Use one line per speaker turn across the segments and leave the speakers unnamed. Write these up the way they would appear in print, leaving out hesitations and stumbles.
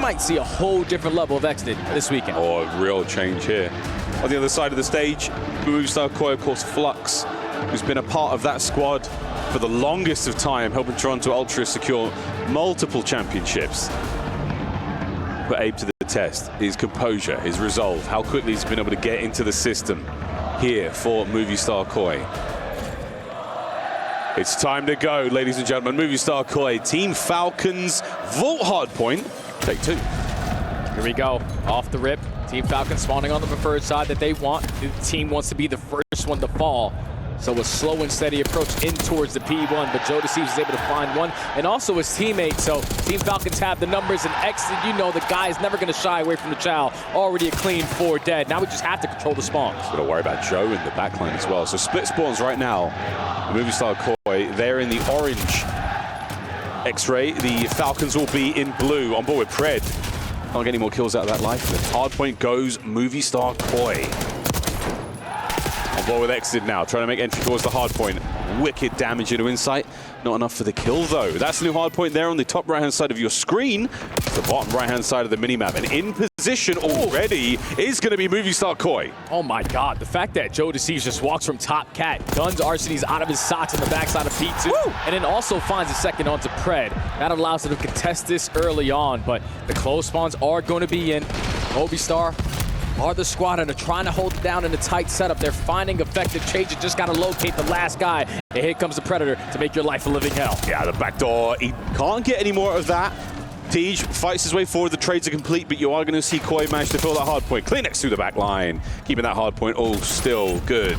might see a whole different level of Exit this weekend.
Oh, a real change here. On the other side of the stage, Movistar Koi, of course, Flux, who's been a part of that squad for the longest of time, helping Toronto Ultra secure multiple championships. Put Abe to the test, his composure, his resolve, how quickly he's been able to get into the system here for Movistar Koi. It's time to go, ladies and gentlemen. Movistar Koi, Team Falcons, Vault Hardpoint, take 2.
Here we go, off the rip. Team Falcons spawning on the preferred side that they want. The team wants to be the first one to fall. So a slow and steady approach in towards the P1, but Joe Deceives is able to find one, and also his teammate. So Team Falcons have the numbers, and Exit, you know the guy is never going to shy away from the chow. Already a clean 4 dead. Now we just have to control the spawns.
Got to worry about Joe in the backline as well. So split spawns right now. Movistar Koi, they're in the orange X-ray. The Falcons will be in blue. On board with Pred. Can't get any more kills out of that life. Hardpoint goes Movistar Koi. On board with Exit now, trying to make entry towards the hard point. Wicked damage into Insight. Not enough for the kill, though. That's the new hard point there on the top right-hand side of your screen. The bottom right-hand side of the minimap. And in position already is going to be Movistar Koi.
Oh, my God. The fact that Joe Deceives just walks from top cat, guns Arsenes out of his socks on the backside of P2, and then also finds a second onto Pred. That allows him to contest this early on, but the close spawns are going to be in. Movistar are the squad and are trying to hold it down in a tight setup. They're finding effective changes. Just got to locate the last guy. And here comes the Predator to make your life a living hell.
Yeah, the back door. He can't get any more of that. Tej fights his way forward. The trades are complete, but you are going to see Koi manage to fill that hard point. Climax through the back line. Keeping that hard point all still good.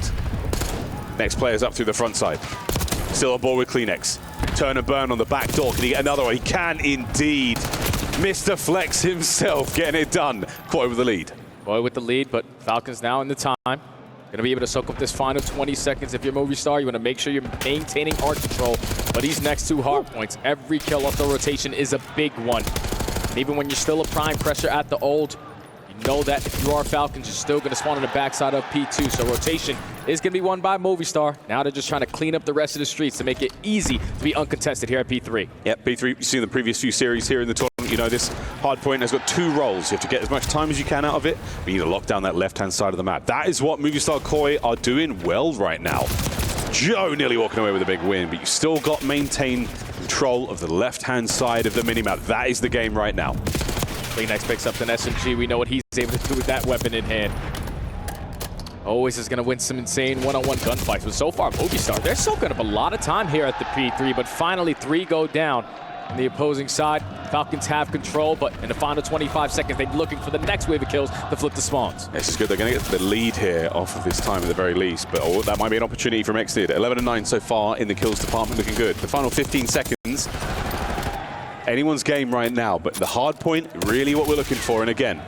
Next player's up through the front side. Still on board with Kleenex. Turn and burn on the back door. Can he get another one? He can indeed. Mr. Flex himself getting it done. Koi with the lead.
Koi with the lead, but Falcons now in the time. Going to be able to soak up this final 20 seconds. If you're Movistar, you want to make sure you're maintaining arc control. But these next 2 hard points, every kill off the rotation is a big one. And even when you're still applying pressure at the ult, you know that if you are Falcons, you're still going to spawn on the backside of P2. So rotation is going to be won by Movistar. Now they're just trying to clean up the rest of the streets to make it easy to be uncontested here at P3.
Yep, P3, you've seen the previous few series here in the tournament. You know, this hardpoint has got 2 roles. You have to get as much time as you can out of it, but you need to lock down that left-hand side of the map. That is what Movistar Koi are doing well right now. Joe nearly walking away with a big win, but you still got maintain control of the left-hand side of the minimap. That is the game right now.
Kleenex picks up an SMG. We know what he's able to do with that weapon in hand. Always is going to win some insane one-on-one gunfights, but so far, Movistar, they're soaking up a lot of time here at the P3, but finally 3 go down. On the opposing side, Falcons have control, but in the final 25 seconds, they're looking for the next wave of kills to flip the spawns.
This is good. They're going to get the lead here off of this time at the very least, but that might be an opportunity from Exit. 11-9 so far in the kills department, looking good. The final 15 seconds, anyone's game right now, but the hard point, really what we're looking for. And again,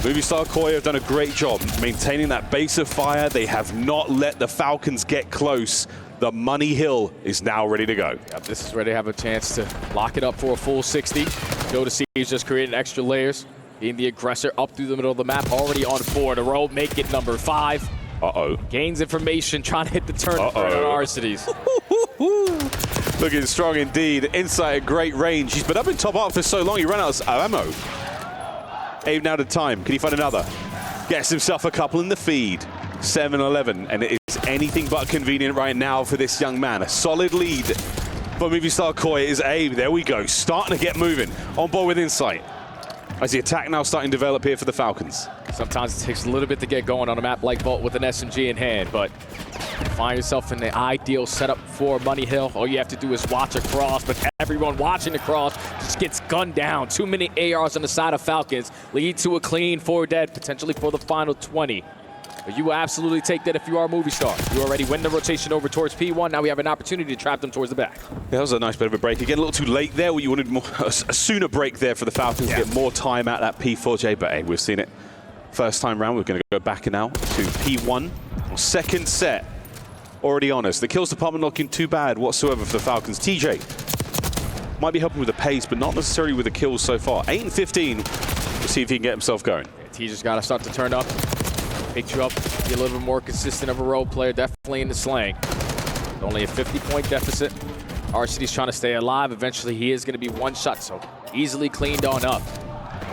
Movistar Koi have done a great job maintaining that base of fire. They have not let the Falcons get close. The money hill is now ready to go.
Yep, this is where they have a chance to lock it up for a full 60. Joe Deceives just creating extra layers, being the aggressor up through the middle of the map, already on 4 in a row, make it number 5.
Uh-oh.
Gains information, trying to hit the turn on Arsenes.
Looking strong indeed. Insight at great range. He's been up in top art for so long, he ran out of ammo. Aim now to time. Can he find another? Gets himself a couple in the feed. 7-11, and it is anything but convenient right now for this young man. A solid lead for Movistar Koi is Abe. There we go, starting to get moving. On board with Insight. As the attack now starting to develop here for the Falcons.
Sometimes it takes a little bit to get going on a map like Vault with an SMG in hand, but find yourself in the ideal setup for Money Hill. All you have to do is watch across, but everyone watching across just gets gunned down. Too many ARs on the side of Falcons lead to a clean 4 dead, potentially for the final 20. But you will absolutely take that if you are Movistar. You already win the rotation over towards P1. Now we have an opportunity to trap them towards the back.
Yeah, that was a nice bit of a break. Again, a little too late there. You wanted more, a sooner break there for the Falcons to get more time out of that P4J. But hey, we've seen it first time round. We're going to go back now to P1. Second set already on us. The kills department not looking too bad whatsoever for the Falcons. TJ might be helping with the pace, but not necessarily with the kills so far. 8-15. We'll see if he can get himself going.
Yeah, TJ's got to start to turn up. Pick you up, be a little bit more consistent of a role player, definitely in the slang. Only a 50-point deficit. Arsenes trying to stay alive. Eventually, he is going to be one shot, so easily cleaned on up.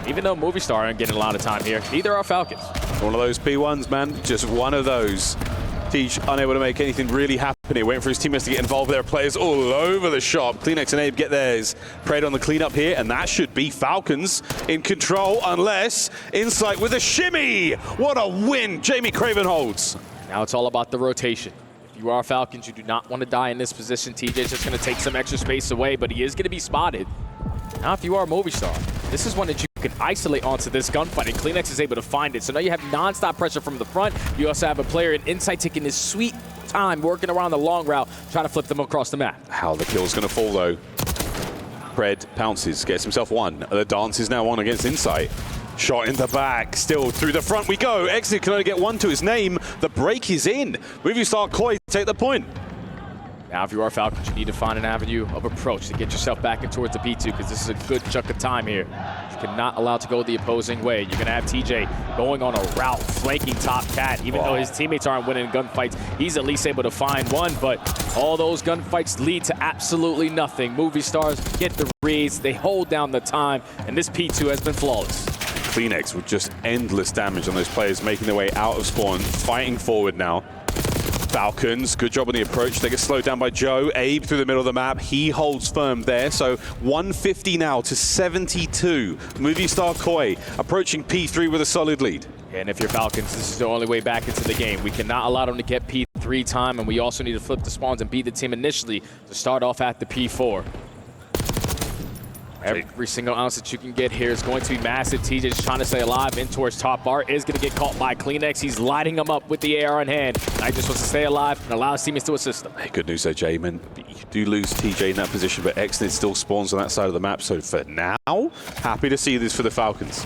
Even though Movistar aren't getting a lot of time here, neither are Falcons.
One of those P1s, man. Just one of those. Teach unable to make anything really happen here. Waiting for his teammates to get involved. There are players all over the shop. climax and Abe get theirs. Preyed on the cleanup here, and that should be Falcons in control, unless Insight with a shimmy. What a win Jamie Craven holds.
Now it's all about the rotation. If you are Falcons, you do not want to die in this position. TJ's just going to take some extra space away, but he is going to be spotted. Now if you are Movistar, this is one that you can isolate onto this gunfight, and climax is able to find it. So now you have non-stop pressure from the front. You also have a player in Insight taking his sweet time, working around the long route, trying to flip them across the map.
How the kill's going to fall, though. Pred pounces, gets himself one. The dance is now on against Insight. Shot in the back, still through the front we go. Exit can only get one to his name. The break is in. Movistar Koi take the point.
Now, if you are Falcons, you need to find an avenue of approach to get yourself back in towards the P2, because this is a good chunk of time here. You cannot allow it to go the opposing way. You're going to have TJ going on a route, flanking top cat. Even though his teammates aren't winning gunfights, he's at least able to find one, but all those gunfights lead to absolutely nothing. Movistars get the reads, they hold down the time, and this P2 has been flawless.
climax with just endless damage on those players making their way out of spawn, fighting forward now. Falcons, good job on the approach. They get slowed down by Joe. Abe through the middle of the map. He holds firm there. So 150 now to 72. Movistar Koi approaching P3 with a solid lead.
And if you're Falcons, this is the only way back into the game. We cannot allow them to get P3 time, and we also need to flip the spawns and beat the team initially to start off at the P4. Every single ounce that you can get here is going to be massive. TJ just trying to stay alive in towards top bar. Is going to get caught by climax. He's lighting him up with the AR in hand. I just wants to stay alive and allow his teammates to assist him.
Hey, good news there, Jamin. You do lose TJ in that position, but Exnid still spawns on that side of the map. So for now, happy to see this for the Falcons.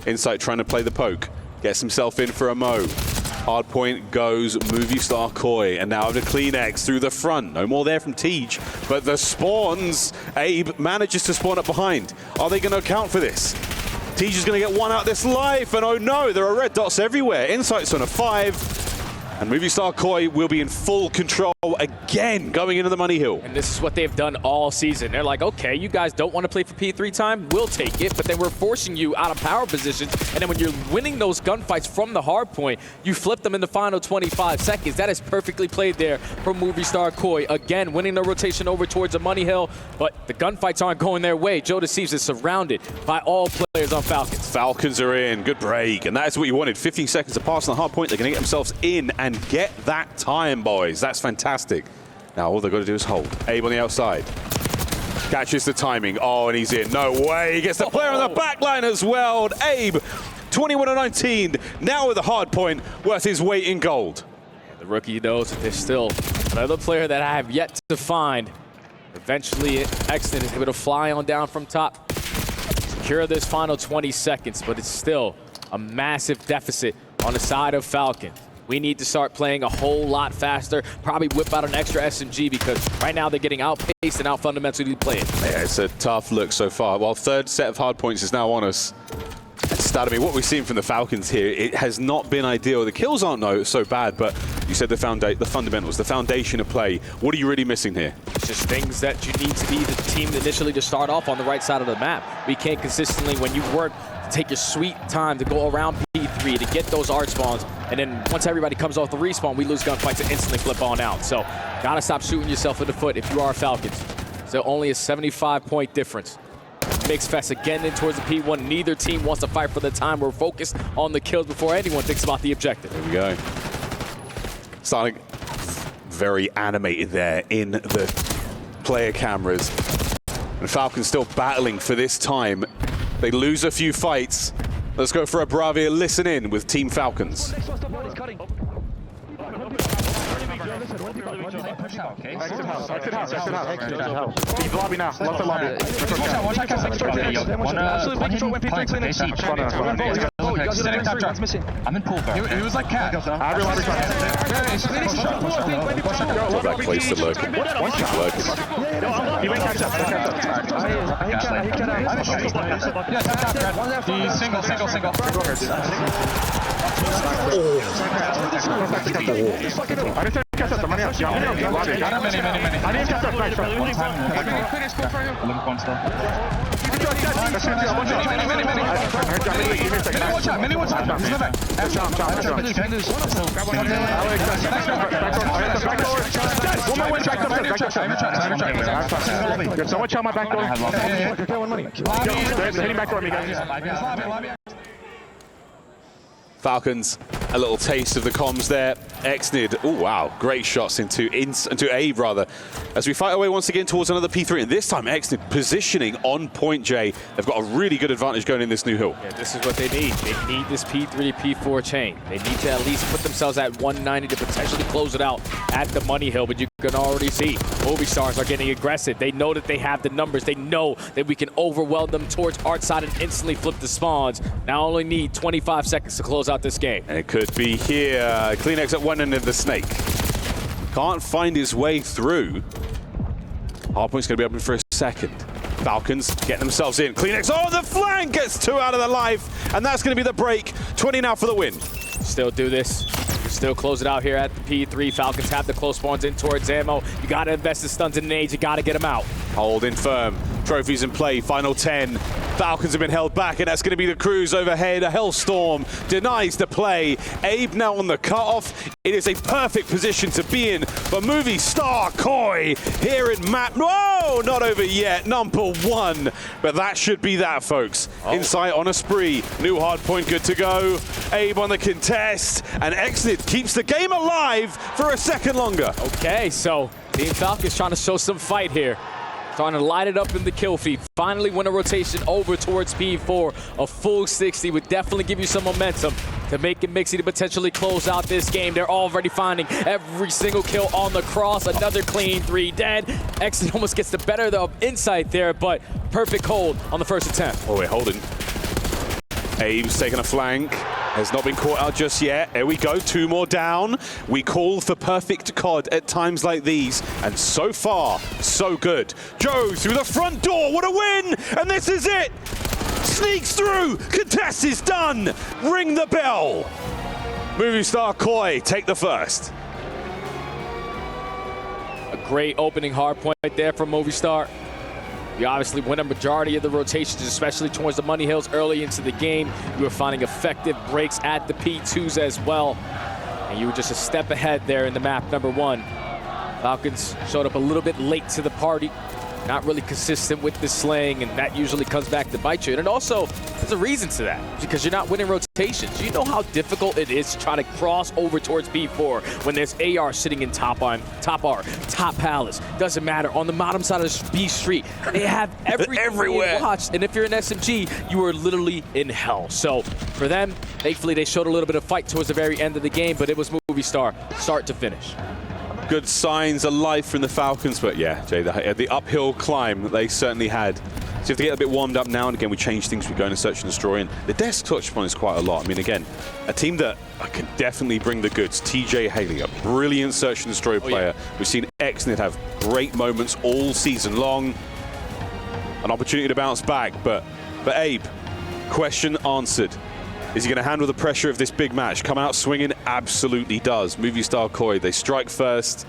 Insight trying to play the poke. Gets himself in for a Mo. Hardpoint goes Movistar Koi, and now the climax through the front. No more there from Tej, but the spawns, Abe manages to spawn up behind. Are they going to account for this? Tej is going to get one out of this life, and oh no, there are red dots everywhere. Insight's on a 5, and Movistar Koi will be in full control again, going into the money hill.
And this is what they've done all season. They're like, okay, you guys don't want to play for P3 time? We'll take it, but then we're forcing you out of power positions, and then when you're winning those gunfights from the hard point, you flip them in the final 25 seconds. That is perfectly played there from Movistar Koi. Again, winning the rotation over towards the money hill, but the gunfights aren't going their way. Joe Deceives is surrounded by all players on Falcons.
Falcons are in, good break, and that's what you wanted. 15 seconds to pass on the hard point. They're going to get themselves in and get that time, boys. That's fantastic. Now all they've got to do is hold. Abe on the outside. Catches the timing. Oh, and he's in. No way. He gets the player on the back line as well. Abe, 21-19, now with a hard point, worth his weight in gold.
The rookie knows that there's still another player that I have yet to find. Eventually, Exton is able to fly on down from top, secure this final 20 seconds, but it's still a massive deficit on the side of Falcons. We need to start playing a whole lot faster, probably whip out an extra SMG, because right now they're getting outpaced and out-fundamentally playing.
Yeah, it's a tough look so far. Well, third set of hard points is now on us. I mean, what we've seen from the Falcons here, it has not been ideal. The kills aren't so bad, but you said the fundamentals, the foundation of play. What are you really missing here?
It's just things that you need to be the team initially to start off on the right side of the map. We can't consistently, when you work, take your sweet time to go around P3 to get those art spawns, and then once everybody comes off the respawn, we lose gunfights and instantly flip on out. So, gotta stop shooting yourself in the foot if you are Falcons. So only a 75-point difference. Mixed fest again in towards the P1. Neither team wants to fight for the time. We're focused on the kills before anyone thinks about the objective.
There we go. Starting very animated there in the player cameras. And Falcons still battling for this time. They lose a few fights. Let's go for a Bravia listen in with Team Falcons.
Leave lobby now. Lock the lobby. I'm in pool, bro. It was like cat.
That place to look.
He went catch up. Single. I didn't catch up. Many. I didn't catch up. One time. Many one time. He's back. One more win. There's so much on my back door. They're hitting back door me, guys.
Falcons, a little taste of the comms there. Exnid, oh wow, great shots into Abe rather. As we fight our way once again towards another P3, and this time Exnid positioning on point, Jay. They've got a really good advantage going in this new hill.
Yeah, this is what they need. They need this P3, P4 chain. They need to at least put themselves at 190 to potentially close it out at the money hill, but you can already see Movistars are getting aggressive. They know that they have the numbers. They know that we can overwhelm them towards art side and instantly flip the spawns. Now only need 25 seconds to close out this game.
And it could be here. Climax at one end of the snake. Can't find his way through. Hardpoint's going to be open for a second. Falcons get themselves in. Climax on the flank, gets 2 out of the life, and that's going to be the break. 20 now for the win.
Still do this. Still close it out here at the P3. Falcons have the close spawns in towards ammo. You got to invest the stuns in nades. You got to get them out.
Holding firm. Trophies in play. Final 10. Falcons have been held back, and that's going to be the cruise overhead. A Hellstorm denies the play. Abe now on the cutoff. It is a perfect position to be in for Movistar Koi here in map. No, not over yet. Number 1. But that should be that, folks. Insight on a spree. New hardpoint good to go. Abe on the contest. And Exnid keeps the game alive for a second longer.
Okay, so Team Falcons trying to show some fight here. Trying to light it up in the kill feed. Finally win a rotation over towards P4. A full 60 would definitely give you some momentum to make it mixy to potentially close out this game. They're already finding every single kill on the cross. Another clean 3 dead. Exit almost gets the better of insight there, but perfect hold on the first attempt.
Oh, we're holding. Abe's taking a flank. Has not been caught out just yet. Here we go, 2 more down. We call for perfect COD at times like these, and so far, so good. Joe through the front door, what a win! And this is it! Sneaks through, contest is done! Ring the bell! Movistar Koi take the first.
A great opening hard point there from Movistar. You obviously win a majority of the rotations, especially towards the money hills early into the game. You were finding effective breaks at the P2s as well. And you were just a step ahead there in the map number 1. Falcons showed up a little bit late to the party. Not really consistent with the slaying, and that usually comes back to bite you. And also, there's a reason to that, because you're not winning rotations. You know how difficult it is to try to cross over towards B4 when there's AR sitting in top R, top palace. Doesn't matter. On the bottom side of B street, they have everywhere watched. And if you're an SMG, you are literally in hell. So for them, thankfully, they showed a little bit of fight towards the very end of the game, but it was Movistar start to finish.
Good signs of life from the Falcons, but yeah, Jay, the uphill climb that they certainly had. So you have to get a bit warmed up now, and again, we change things. We go into search and destroy, and the desk touch point is quite a lot. I mean, again, a team that can definitely bring the goods. TJ Haley, a brilliant search and destroy player. Yeah. We've seen Exnid have great moments all season long. An opportunity to bounce back, but Abe, question answered. Is he going to handle the pressure of this big match? Come out swinging? Absolutely does. Movistar Koi, they strike first.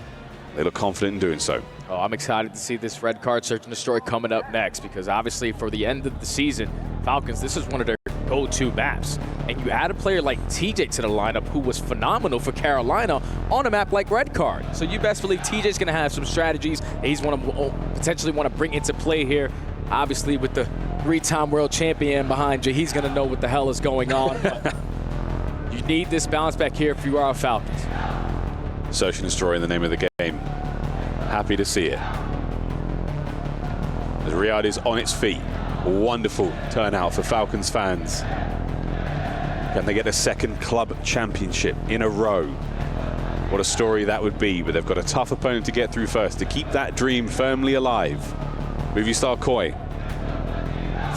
They look confident in doing so.
Oh, I'm excited to see this red card search and destroy coming up next, because obviously for the end of the season, Falcons, this is one of their go-to maps. And you add a player like TJ to the lineup, who was phenomenal for Carolina on a map like red card. So you best believe TJ's going to have some strategies he's potentially want to bring into play here. Obviously, with the 3-time world champion behind you, he's going to know what the hell is going on. But you need this bounce back here if you are Falcons.
Search and destroy in the name of the game. Happy to see it. As Riyadh is on its feet. Wonderful turnout for Falcons fans. Can they get a 2nd club championship in a row? What a story that would be, but they've got a tough opponent to get through first to keep that dream firmly alive. Movistar Koi,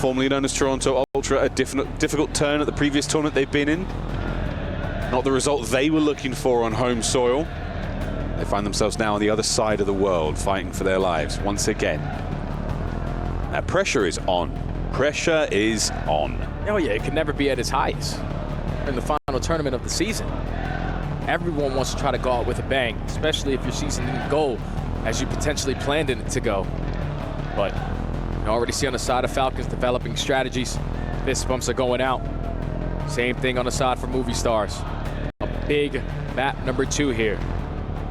formerly known as Toronto Ultra, a difficult turn at the previous tournament they've been in. Not the result they were looking for on home soil. They find themselves now on the other side of the world, fighting for their lives once again. Now pressure is on. Pressure is on.
Oh yeah, it can never be at its highest in the final tournament of the season. Everyone wants to try to go out with a bang, especially if your season didn't go as you potentially planned it to go. But you already see on the side of Falcons developing strategies. Fist bumps are going out. Same thing on the side for Movistars. A big map number 2 here.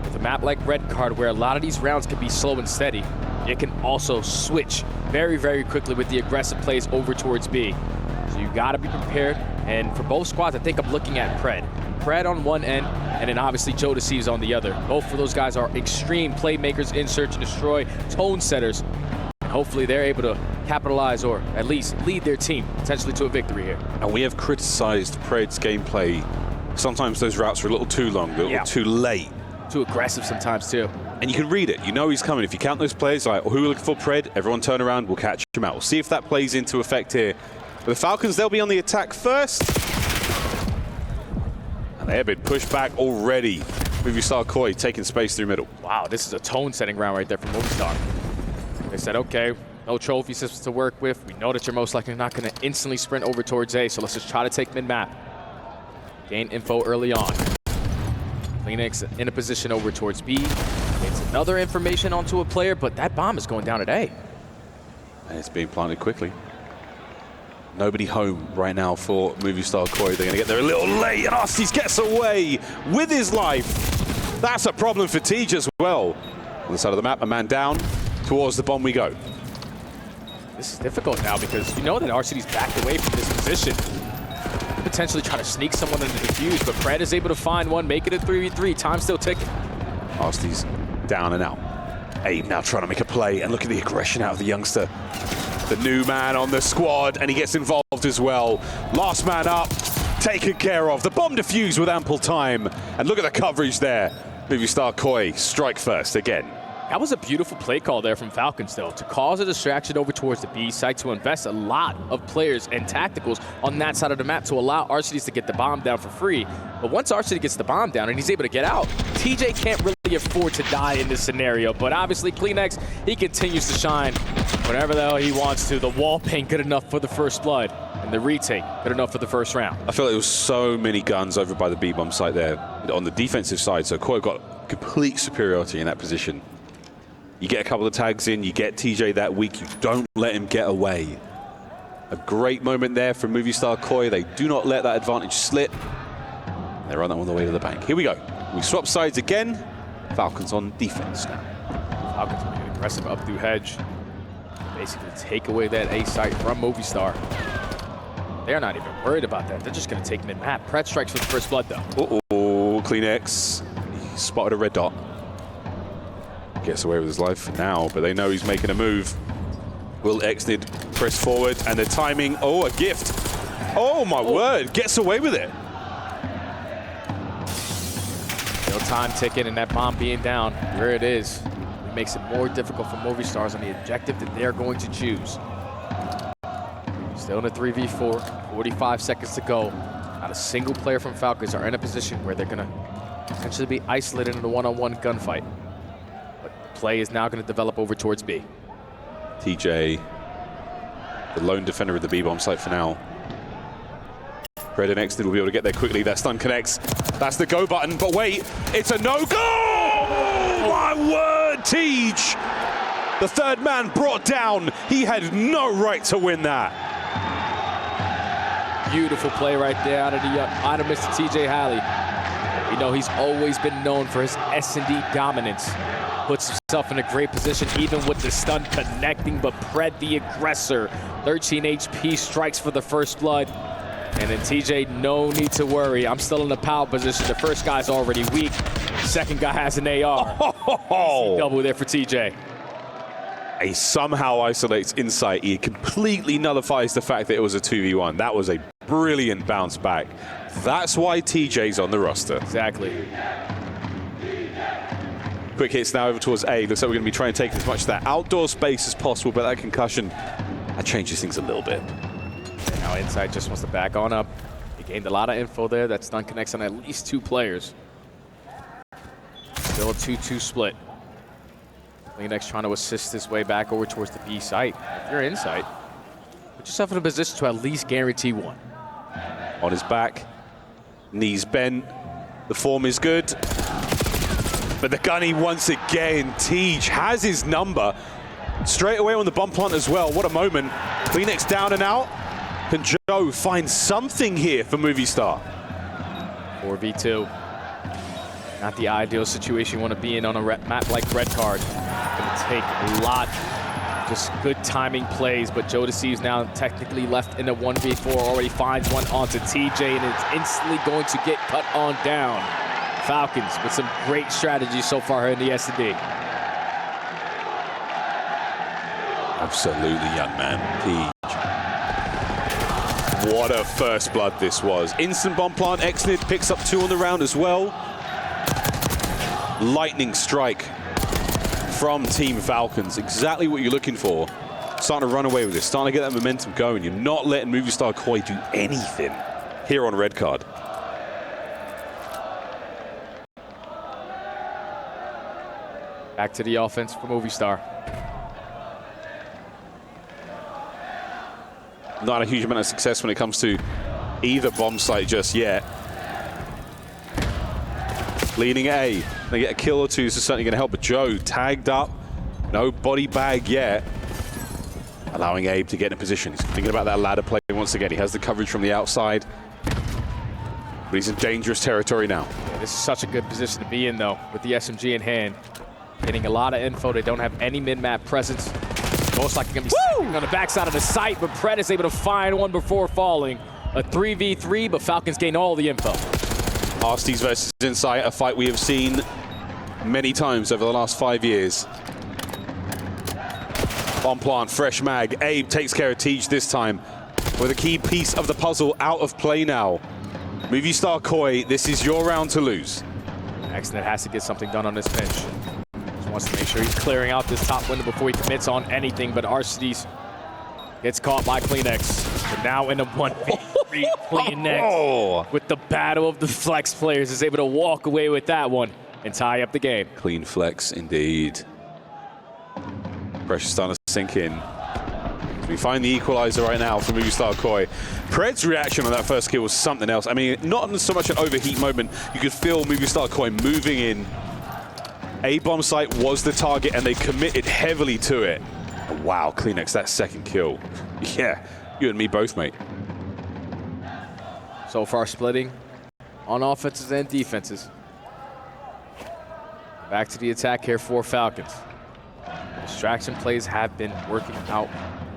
With a map like Red Card, where a lot of these rounds can be slow and steady, it can also switch very, very quickly with the aggressive plays over towards B. So you gotta be prepared. And for both squads, I think I'm looking at Pred. Pred on one end, and then obviously Joe Deceives on the other. Both of those guys are extreme playmakers in search and destroy, tone setters. And hopefully they're able to capitalize or at least lead their team potentially to a victory here.
And we have criticized Pred's gameplay. Sometimes those routes are a little too long, a little too late.
Too aggressive sometimes too.
And you can read it. You know he's coming. If you count those players, like, who are looking for Pred? Everyone turn around, we'll catch him out. We'll see if that plays into effect here. But the Falcons, they'll be on the attack first. And they have been pushed back already. Movistar Koi taking space through middle.
Wow, this is a tone-setting round right there for Movistar. They said, okay, no trophy systems to work with. We know that you're most likely not going to instantly sprint over towards A, so let's just try to take mid-map. Gain info early on. Phoenix in a position over towards B. It's another information onto a player, but that bomb is going down at A.
And it's being planted quickly. Nobody home right now for Movistar Koi. They're going to get there a little late, and Arstes gets away with his life. That's a problem for Tej as well. On the side of the map, a man down. Towards the bomb we go.
This is difficult now because you know that RCD's backed away from this position. Potentially try to sneak someone into the defuse, but Pred is able to find one, make it a 3v3. Time still ticking.
Arstes down and out. Abe now trying to make a play, and look at the aggression out of the youngster. The new man on the squad, and he gets involved as well. Last man up, taken care of. The bomb defused with ample time, and look at the coverage there. Movistar Koi strike first again.
That was a beautiful play call there from Falcons, though, to cause a distraction over towards the B site, to invest a lot of players and tacticals on that side of the map to allow RCDs to get the bomb down for free. But once RCD gets the bomb down and he's able to get out, TJ can't really afford to die in this scenario. But obviously, climax, he continues to shine whenever the hell he wants to. The wall paint good enough for the first blood, and the retake good enough for the first round.
I feel like there was so many guns over by the B-bomb site there on the defensive side, so Koi got complete superiority in that position. You get a couple of tags in, you get TJ that weak, you don't let him get away. A great moment there from Movistar Koi. They do not let that advantage slip. They run that one the way to the bank. Here we go. We swap sides again. Falcons on defense now.
Falcons will get aggressive up through hedge. Basically take away that A site from Movistar. They're not even worried about that. They're just going to take mid-map. Pred strikes for the first blood, though.
Uh-oh, CleanX. He spotted a red dot. Gets away with his life for now, but they know he's making a move. Will Exnid press forward, and the timing, oh, a gift. Oh my word, gets away with it.
Still time ticking, and that bomb being down where it is. It makes it more difficult for Movistars on the objective that they're going to choose. Still in a 3v4, 45 seconds to go. Not a single player from Falcons are in a position where they're gonna potentially be isolated in a one-on-one gunfight. Play is now going to develop over towards B.
TJ, the lone defender of the B-bomb site for now. Pred and Exton will be able to get there quickly. That stun connects. That's the go button, but wait, it's a no-go! Oh, my word, Tej! The third man brought down. He had no right to win that.
Beautiful play right there out of Mr. TJ Halley. You know, he's always been known for his S&D dominance. Puts himself in a great position, even with the stun connecting, but Pred, the aggressor, 13 HP, strikes for the first blood. And then TJ, no need to worry. I'm still in the power position. The first guy's already weak. Second guy has an AR. Double there for TJ.
He somehow isolates Insight. He completely nullifies the fact that it was a 2v1. That was a brilliant bounce back. That's why TJ's on the roster.
Exactly.
Quick hits now over towards A. Looks like we're going to be trying to take as much of that outdoor space as possible, but that concussion, that changes things a little bit.
And now Insight just wants to back on up. He gained a lot of info there. That stun connects on at least 2 players. Still a 2-2 split. CleanX trying to assist his way back over towards the B site. If you're Insight, put yourself in a position to at least guarantee one.
On his back, knees bent, the form is good. But the gunny once again, Tej has his number. Straight away on the bomb plant as well. What a moment. CleanX down and out. Can Joe find something here for Movistar?
4v2. Not the ideal situation you want to be in on a map like Red Card. Going to take a lot, just good timing plays, but Joe Deceives now technically left in a 1v4, already finds one onto TJ, and it's instantly going to get cut on down. Falcons with some great strategy so far in the S&D.
Absolutely, young man. Peach. What a first blood this was. Instant bomb plant, Exnid picks up 2 on the round as well. Lightning strike from Team Falcons. Exactly what you're looking for. Starting to run away with this, starting to get that momentum going. You're not letting Movistar Koi do anything here on Red Card.
Back to the offense for Movistar.
Not a huge amount of success when it comes to either bomb site just yet. Leading A. They get a kill or two, so certainly going to help. But Joe tagged up. No body bag yet. Allowing Abe to get in position. He's thinking about that ladder play once again. He has the coverage from the outside. But he's in dangerous territory now.
Yeah, this is such a good position to be in, though, with the SMG in hand. Getting a lot of info. They don't have any mid-map presence. Most likely going to be on the backside of the site, but Pred is able to find one before falling. A 3v3, but Falcons gain all the info.
Arstes versus Insight, a fight we have seen many times over the last 5 years. Bomb plant, fresh mag. Abe takes care of Tej this time with a key piece of the puzzle out of play now. Movistar Koi, this is your round to lose.
Exnet has to get something done on this pinch. Just wants to make sure he's clearing out this top window before he commits on anything, but Arstes gets caught by CleanX. But now in a 1v3, CleanX with the battle of the flex players is able to walk away with that one and tie up the game.
Clean flex indeed. Pressure starting to sink in. We find the equalizer right now for Movistar Koi. Pred's reaction on that first kill was something else. I mean, not so much an overheat moment. You could feel Movistar Koi moving in. A bomb site was the target and they committed heavily to it. Wow, CleanX, that second kill. Yeah, you and me both, mate.
So far splitting on offenses and defenses. Back to the attack here for Falcons. Distraction plays have been working out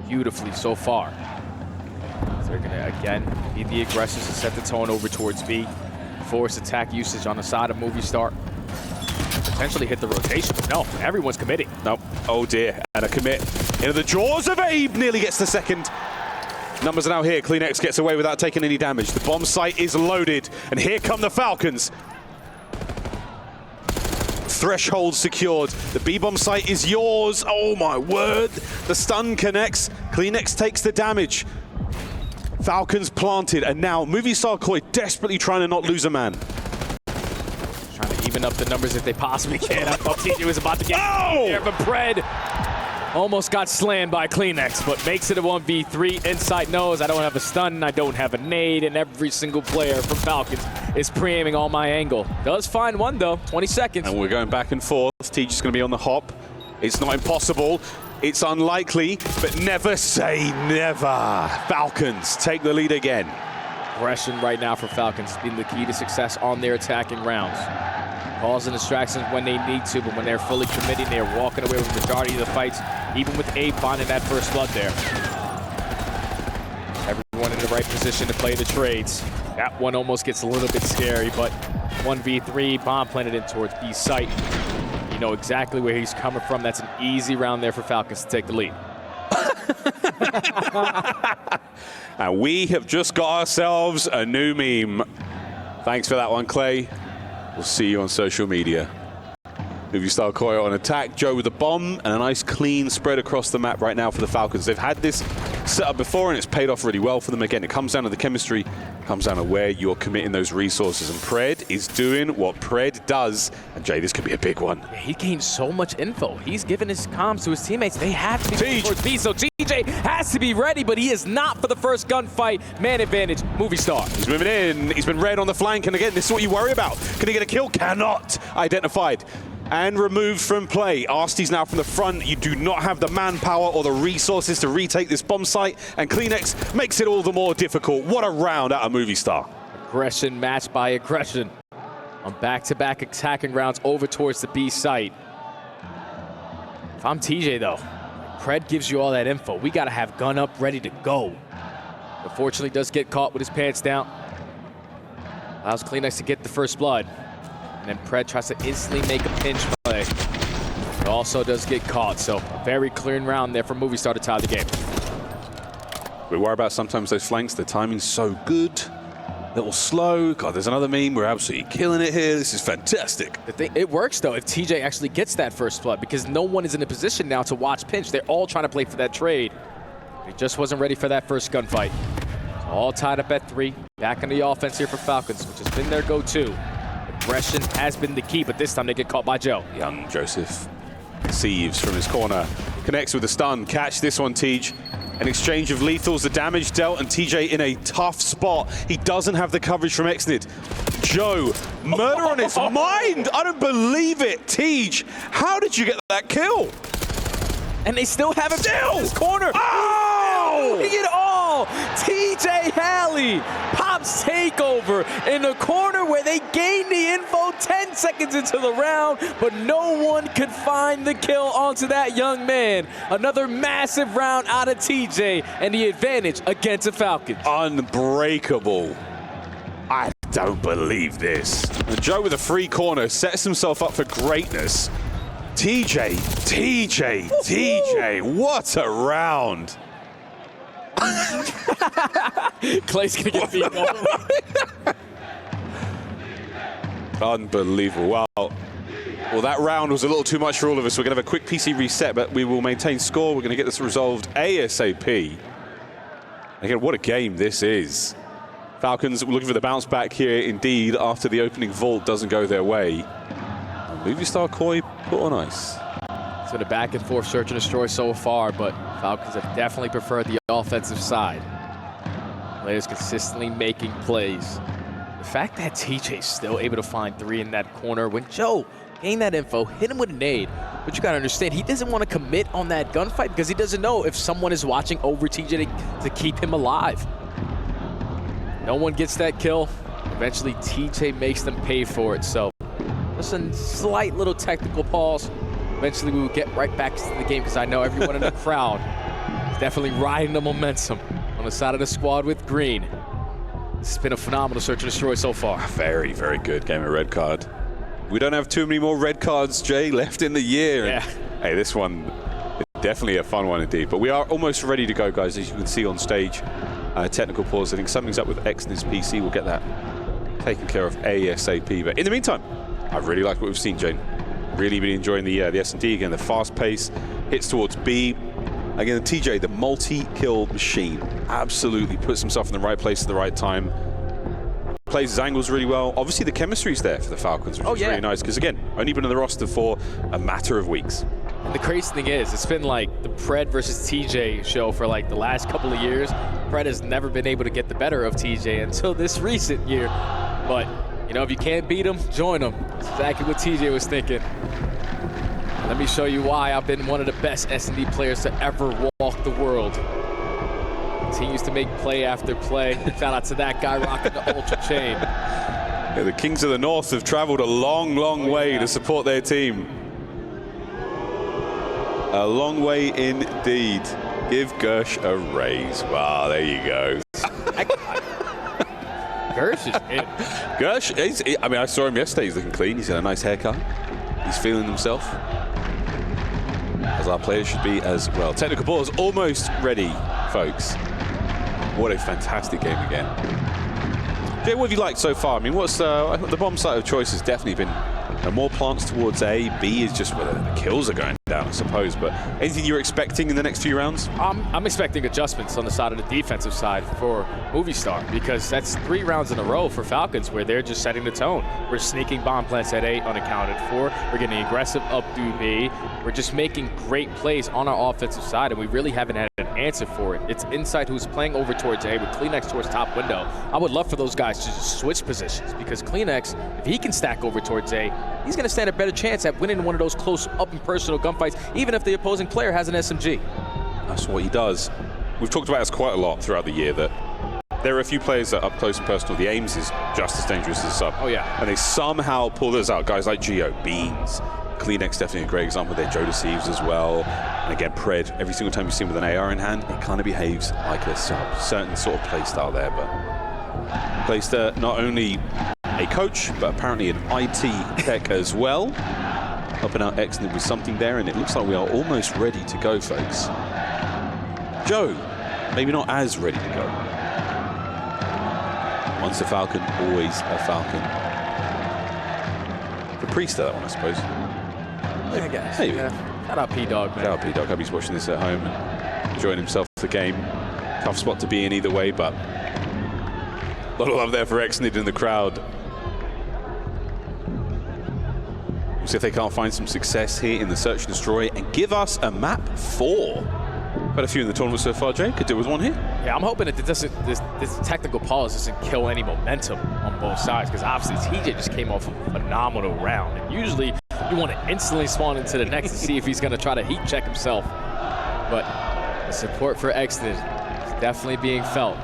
beautifully so far. They're gonna again be the aggressors to set the tone over towards B. Force attack usage on the side of Movistar. Potentially hit the rotation, but no, everyone's committing.
Nope. Oh dear, and a commit into the jaws of Abe, nearly gets the second. Numbers are now here. CleanX gets away without taking any damage. The bomb site is loaded, and here come the Falcons. Threshold secured. The B-bomb site is yours. Oh my word. The stun connects. CleanX takes the damage. Falcons planted, and now Movistar Koi desperately trying to not lose a man.
Trying to even up the numbers if they possibly can. I thought TJ was about to get there, but Pred almost got slammed by CleanX, but makes it a 1v3. Insight knows I don't have a stun, I don't have a nade, and every single player from Falcons is pre-aiming on my angle. Does find one though, 20 seconds.
And we're going back and forth. Teach is going to be on the hop. It's not impossible. It's unlikely, but never say never. Falcons take the lead again.
Aggression right now for Falcons has been the key to success on their attacking rounds. Calls and distractions when they need to, but when they're fully committing, they're walking away with the majority of the fights, even with Abe finding that first blood there. Everyone in the right position to play the trades. That one almost gets a little bit scary, but 1v3, bomb planted in towards B site. You know exactly where he's coming from. That's an easy round there for Falcons to take the lead.
And we have just got ourselves a new meme. Thanks for that one, Clay. We'll see you on social media. Movistar Koi on attack. Joe with the bomb and a nice clean spread across the map right now for the Falcons. They've had this set up before and it's paid off really well for them. Again, it comes down to the chemistry, it comes down to where you're committing those resources. And Pred is doing what Pred does. And Jay, this could be a big one.
Yeah, he gained so much info. He's giving his comms to his teammates. They have to be towards B, so TJ has to be ready, but he is not for the first gunfight. Man advantage, Movistar.
He's moving in. He's been red on the flank. And again, this is what you worry about. Can he get a kill? Cannot. Identified. and removed from play. Arsty's now from the front. You do not have the manpower or the resources to retake this bomb site, and climax makes it all the more difficult. What a round out of Movistar.
Aggression matched by aggression on back-to-back attacking rounds over towards the B site. If I'm TJ though, Pred gives you all that info. We gotta have gun up, ready to go. Unfortunately, does get caught with his pants down. Allows climax to get the first blood. And then Pred tries to instantly make a pinch play. But also does get caught, so a very clean round there for Movistar to tie the game.
We worry about sometimes those flanks, the timing's so good. A little slow. God, there's another meme. We're absolutely killing it here. This is fantastic.
It works, though, if TJ actually gets that first blood, because no one is in a position now to watch pinch. They're all trying to play for that trade. He just wasn't ready for that first gunfight. So all tied up at 3. Back in the offense here for Falcons, which has been their go-to. Aggression has been the key, but this time they get caught by Joe.
Young Joseph Sieves from his corner. Connects with a stun. Catch this one, Tej. An exchange of lethals, the damage dealt, and TJ in a tough spot. He doesn't have the coverage from Exnid. Joe, murder on his mind! I don't believe it! Tej, how did you get that kill?
And they still have him in this corner.
Oh!
Doing it all! TJ Halley pops takeover in the corner where they gained the info 10 seconds into the round, but no one could find the kill onto that young man. Another massive round out of TJ and the advantage against the Falcons.
Unbreakable. I don't believe this. And Joe with a free corner sets himself up for greatness. TJ, what a round.
Clay's gonna get beat over.
Unbelievable. Wow. Well, that round was a little too much for all of us. We're going to have a quick PC reset, but we will maintain score. We're going to get this resolved ASAP. Again, what a game this is. Falcons looking for the bounce back here, indeed, after the opening vault doesn't go their way. Movistar Koi put on ice.
It's been a back and forth search and destroy so far, but Falcons have definitely preferred the offensive side. Players consistently making plays. The fact that TJ's still able to find 3 in that corner when Joe gained that info, hit him with a nade. But you gotta understand, he doesn't want to commit on that gunfight because he doesn't know if someone is watching over TJ to keep him alive. No one gets that kill. Eventually, TJ makes them pay for it. So just a slight little technical pause. Eventually, we will get right back to the game because I know everyone in the crowd is definitely riding the momentum on the side of the squad with green. This has been a phenomenal search and destroy so far.
Very, very good game of red card. We don't have too many more red cards, Jay, left in the year.
Yeah.
And, hey, this one is definitely a fun one indeed. But we are almost ready to go, guys, as you can see on stage. Technical pause. I think something's up with Exnid's PC. We'll get that taken care of ASAP. But in the meantime, I really like what we've seen, Jane. Really been enjoying the S&D again. The fast pace hits towards B. Again, TJ, the multi-kill machine, absolutely puts himself in the right place at the right time. Plays his angles really well. Obviously, the chemistry's there for the Falcons, which is really nice. Because again, only been on the roster for a matter of weeks.
And the crazy thing is, it's been like the Pred versus TJ show for like the last couple of years. Pred has never been able to get the better of TJ until this recent year. But, you know, if you can't beat him, join him. That's exactly what TJ was thinking. Let me show you why I've been one of the best S&D players to ever walk the world. Continues to make play after play. Shout out to that guy rocking the Ultra Chain.
Yeah, the Kings of the North have traveled a long, long way to support their team. A long way indeed. Give Gersh a raise. Wow, there you go.
Gersh is in.
Gersh, I mean, I saw him yesterday. He's looking clean. He's got a nice haircut. He's feeling himself. As our players should be as well. Technical ball is almost ready, folks. What a fantastic game again. Jay, what have you liked so far? I mean, what's the bomb site of choice has definitely been more plants towards A. B is just where the kills are going down, I suppose. But anything you're expecting in the next few rounds?
I'm expecting adjustments on the side of the defensive side for Movistar, because that's 3 rounds in a row for Falcons where they're just setting the tone. We're sneaking bomb plants at A unaccounted for. We're getting aggressive up through B. We're just making great plays on our offensive side, and we really haven't had an answer for it. It's Inside who's playing over towards A with climax towards top window. I would love for those guys to just switch positions because climax, if he can stack over towards A, he's going to stand a better chance at winning one of those close up and personal gunfights, even if the opposing player has an SMG.
That's what he does. We've talked about this quite a lot throughout the year, that there are a few players that up close and personal, the aims is just as dangerous as the sub.
Oh yeah.
And they somehow pull those out. Guys like Geo, Beans, Kleenex definitely a great example there. Joe Deceives as well. And again, Pred, every single time you see him with an AR in hand, it kind of behaves like a sub. Certain sort of play style there, but placed not only a coach, but apparently an IT tech as well. Helping out Exnid with something there, and it looks like we are almost ready to go, folks. Joe, maybe not as ready to go. Once a Falcon, always a Falcon. The priest of that one, I suppose.
I guess.
Maybe.
Yeah. Shout out P-Dog, man.
Shout out P-Dog. Hope he's watching this at home and enjoying himself the game. Tough spot to be in either way, but a lot of love there for Exnid in the crowd. We'll see if they can't find some success here in the Search and Destroy and give us a map 4. Had a few in the tournament so far, Jay. Could do with one here.
Yeah, I'm hoping that this technical pause doesn't kill any momentum on both sides, because obviously TJ just came off a phenomenal round. And usually you want to instantly spawn into the next to see if he's going to try to heat check himself. But the support for Exnid is definitely being felt.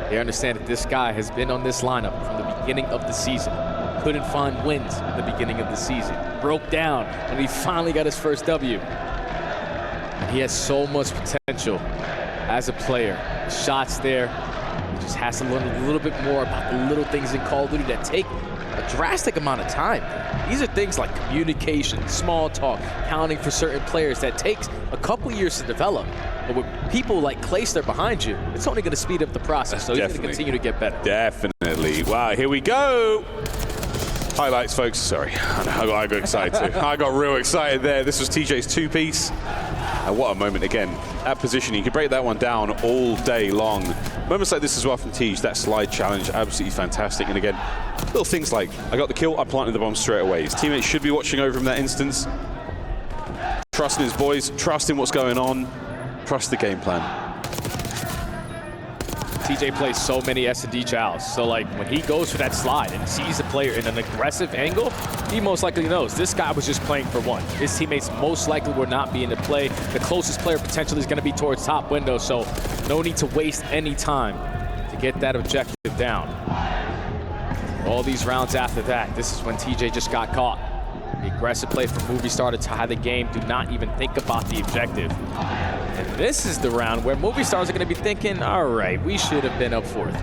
They understand that this guy has been on this lineup from the beginning of the season. Couldn't find wins at the beginning of the season. Broke down when he finally got his first W. And he has so much potential as a player. The shots there. He just has to learn a little bit more about the little things in Call of Duty that take a drastic amount of time. These are things like communication, small talk, counting for certain players that takes a couple years to develop. But with people like Clayster behind you, it's only going to speed up the process. So he's going to continue to get better.
Definitely. Wow, here we go. Highlights, folks. Sorry, I got excited too. I got real excited there. This was TJ's two-piece. And what a moment again. That position, you can break that one down all day long. Moments like this as well from Tej, that slide challenge, absolutely fantastic. And again, little things like, I got the kill, I planted the bomb straight away. His teammates should be watching over him in that instance. Trusting his boys, trusting what's going on, trust the game plan.
TJ plays so many S&D chows, so like when he goes for that slide and sees a player in an aggressive angle, he most likely knows this guy was just playing for one. His teammates most likely will not be in the play. The closest player potentially is going to be towards top window, so no need to waste any time to get that objective down. All these rounds after that, this is when TJ just got caught. The aggressive play from Movistar to tie the game. Do not even think about the objective. And this is the round where Movistars are going to be thinking, all right, we should have been up 4-3.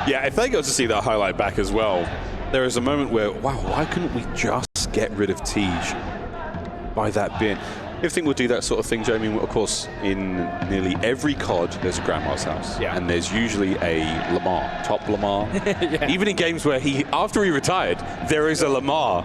Yeah, if they go to see that highlight back as well, there is a moment where, wow, why couldn't we just get rid of Tej by that bin? I think we'll do that sort of thing, Joe. I mean, of course, in nearly every COD, there's a Grandma's house. Yeah. And there's usually a Lamar, top Lamar. Yeah. Even in games where after he retired, there is a Lamar.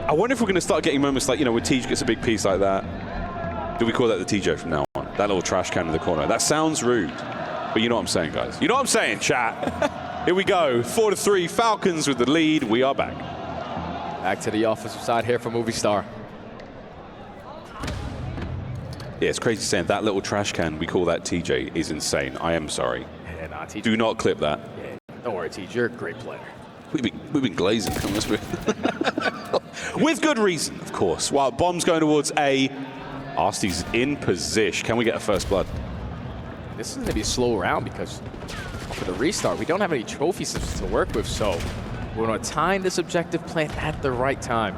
I wonder if we're going to start getting moments like, you know, when Tej gets a big piece like that. Do we call that the TJ from now on? That little trash can in the corner. That sounds rude, but you know what I'm saying, guys. You know what I'm saying, chat. Here we go, 4-3, Falcons with the lead. We are back.
Back to the offensive side here for Movistar.
Yeah, it's crazy saying that little trash can, we call that TJ, is insane. I am sorry.
Yeah, nah, TJ.
Do not clip that.
Yeah, don't worry, TJ. You're a great player.
We've been glazing, come this way. With good reason, of course. While bomb's going towards A, Arsty's in position. Can we get a first blood?
This is going to be a slow round because for the restart, we don't have any trophy systems to work with, so we're going to time this objective plan at the right time.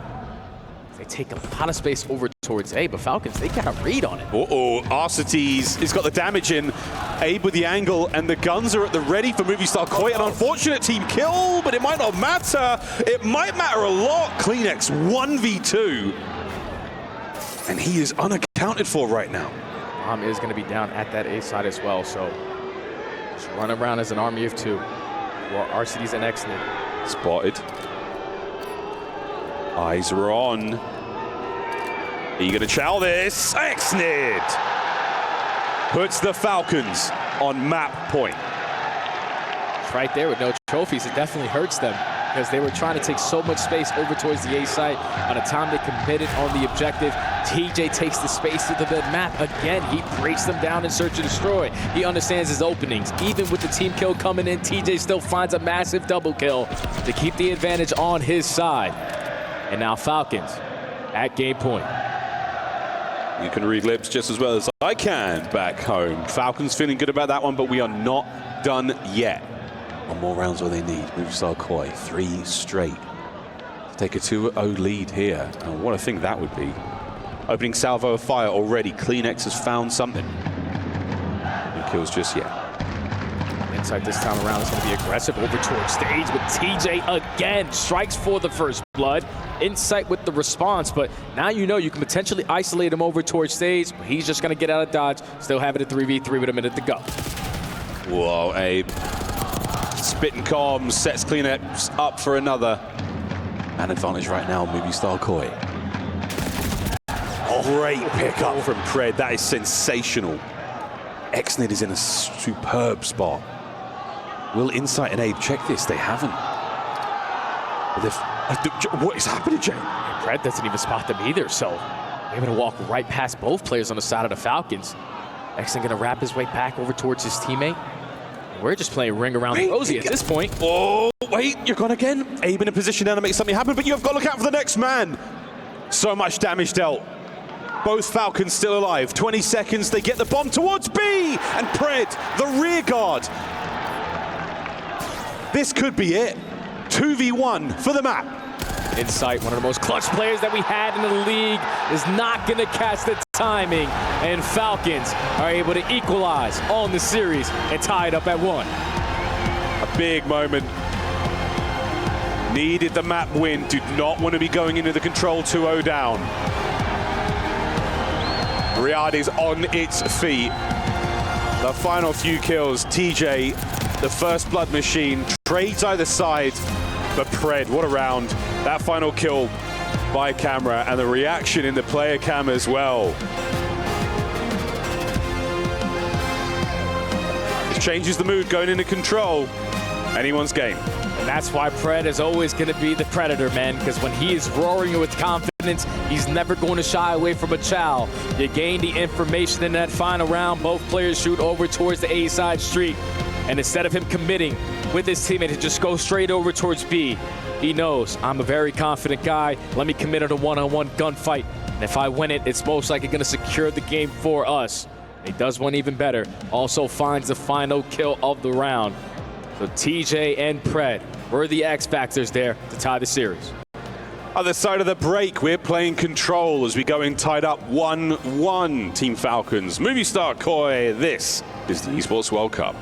They take a lot of space over towards A, but Falcons, they got a read on it.
Uh-oh, Arsty's has got the damage in. Abe with the angle, and the guns are at the ready for Movistar. Quite an unfortunate team kill, but it might not matter. It might matter a lot. Kleenex 1v2. And he is unaccounted for right now.
Bomb is going to be down at that A side as well, so just run around as an army of two. RCD's and Exnid.
Spotted. Eyes are on. Are you going to chow this? Exnid puts the Falcons on map point.
Right there with no trophies, it definitely hurts them. because they were trying to take so much space over towards the A site. By the time they committed on the objective, TJ takes the space to the map again. He breaks them down in search of destroy. He understands his openings. Even with the team kill coming in, TJ still finds a massive double kill to keep the advantage on his side. And now Falcons at game point.
You can read lips just as well as I can back home. Falcons feeling good about that one, but we are not done yet. One more round's all they need. Movistar Koi, 3 straight. Take a 2-0 lead here. And what a thing that would be. Opening salvo of fire already. climax has found something. No kills just yet.
Insight this time around is going to be aggressive over towards stage with TJ again. Strikes for the first blood. Insight with the response, but now you know you can potentially isolate him over towards stage. But he's just going to get out of dodge. Still have it at 3v3 with a minute to go.
Whoa, Abe. Spitting comms sets climax up for another. An advantage right now, Movistar Koi. Great pickup from Pred. That is sensational. Xnid is in a superb spot. Will Insight and Abe check this? They haven't. What is happening, Jay?
Pred doesn't even spot them either, so they're able to walk right past both players on the side of the Falcons. Xnid going to wrap his way back over towards his teammate. We're just playing ring around the rosy at this point.
Oh, wait, you're gone again. Abe in a position now to make something happen, but you've got to look out for the next man. So much damage dealt. Both Falcons still alive. 20 seconds, they get the bomb towards B, and Pred, the rear guard. This could be it. 2v1 for the map.
Insight, one of the most clutch players that we had in the league, is not going to catch the timing, and Falcons are able to equalize on the series and tie it up at 1.
A big moment. Needed the map win. Did not want to be going into the control 2-0 down. Riyadh is on its feet. The final few kills, TJ, the first blood machine, trades either side, but Pred, what a round. That final kill by camera and the reaction in the player cam as well. It changes the mood going into control. Anyone's game.
And that's why Pred is always going to be the predator, man, because when he is roaring with confidence, he's never going to shy away from a chow. You gain the information in that final round. Both players shoot over towards the A side street. And instead of him committing with his teammate to just go straight over towards B, he knows, I'm a very confident guy. Let me commit it a one-on-one gunfight. And if I win it, it's most likely going to secure the game for us. He does one even better. Also finds the final kill of the round. So TJ and Pred were the X factors there to tie the series.
Other side of the break, we're playing control as we go in tied up 1-1. Team Falcons, Movistar Koi. This is the Esports World Cup.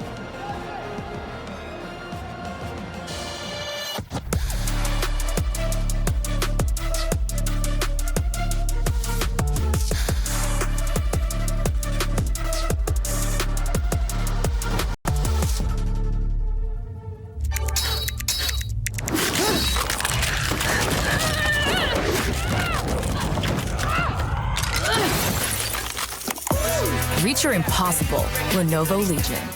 Reach your impossible. Lenovo Legion.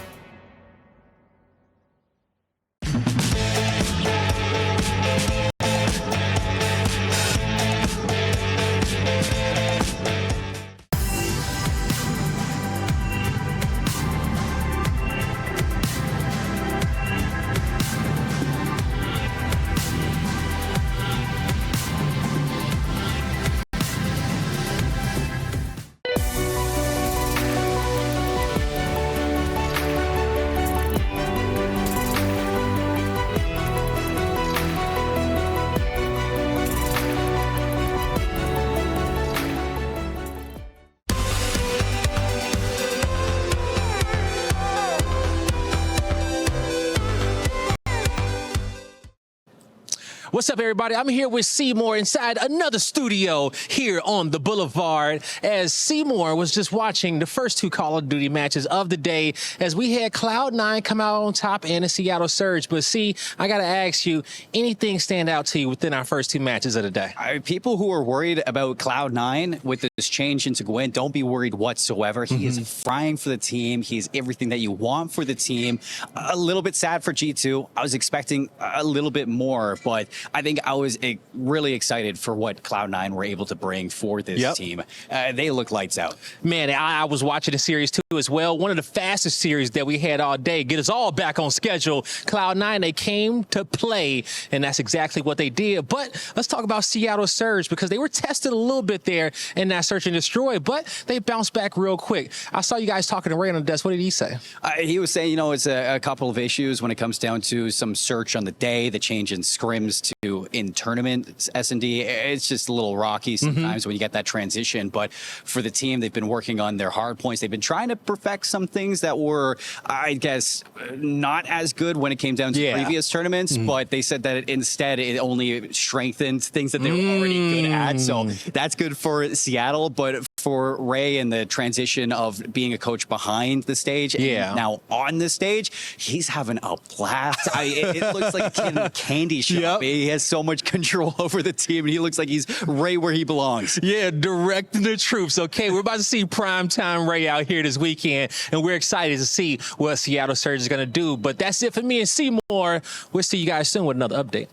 What's up, everybody? I'm here with Seymour inside another studio here on the Boulevard, as Seymour was just watching the first two Call of Duty matches of the day as we had Cloud9 come out on top and the Seattle Surge. But see, I got to ask you, anything stand out to you within our first two matches of the day?
People who are worried about Cloud9 with this change into Gwyn, don't be worried whatsoever. He is frying for the team. He's everything that you want for the team. A little bit sad for G2. I was expecting a little bit more, but I think I was really excited for what Cloud9 were able to bring for this team. They look lights out.
Man, I was watching the series too as well. One of the fastest series that we had all day. Get us all back on schedule. Cloud9, they came to play, and that's exactly what they did. But let's talk about Seattle Surge, because they were tested a little bit there in that search and destroy, but they bounced back real quick. I saw you guys talking to Ray on the desk. What did he say?
He was saying, it's a couple of issues when it comes down to some search on the day, the change in scrims to in tournament S&D. It's just a little rocky sometimes when you get that transition. But for the team, they've been working on their hard points. They've been trying to perfect some things that were, I guess, not as good when it came down to previous tournaments. But they said that instead it only strengthened things that they were already good at. So that's good for Seattle. But for Ray and the transition of being a coach behind the stage and now on the stage, he's having a blast. It looks like a kid in a candy shop. He has so much control over the team, and he looks like he's right where he belongs.
Yeah, directing the troops. Okay, we're about to see primetime Ray out here this weekend, and we're excited to see what Seattle Surge is going to do. But that's it for me and Seymour. We'll see you guys soon with another update.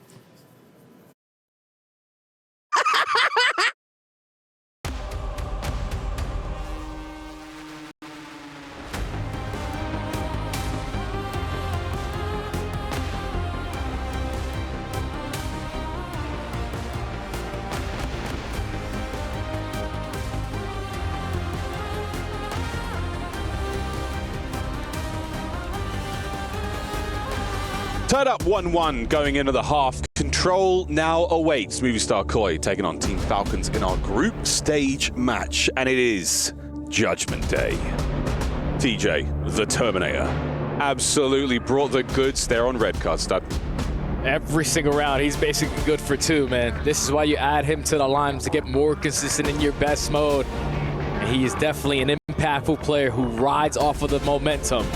Tied up 1-1 going into the half. Control now awaits Movistar Koi taking on Team Falcons in our group stage match. And it is Judgment Day. TJ, the Terminator, absolutely brought the goods there on red card stud.
Every single round, he's basically good for two, man. This is why you add him to the line to get more consistent in your best mode. And he is definitely an impactful player who rides off of the momentum.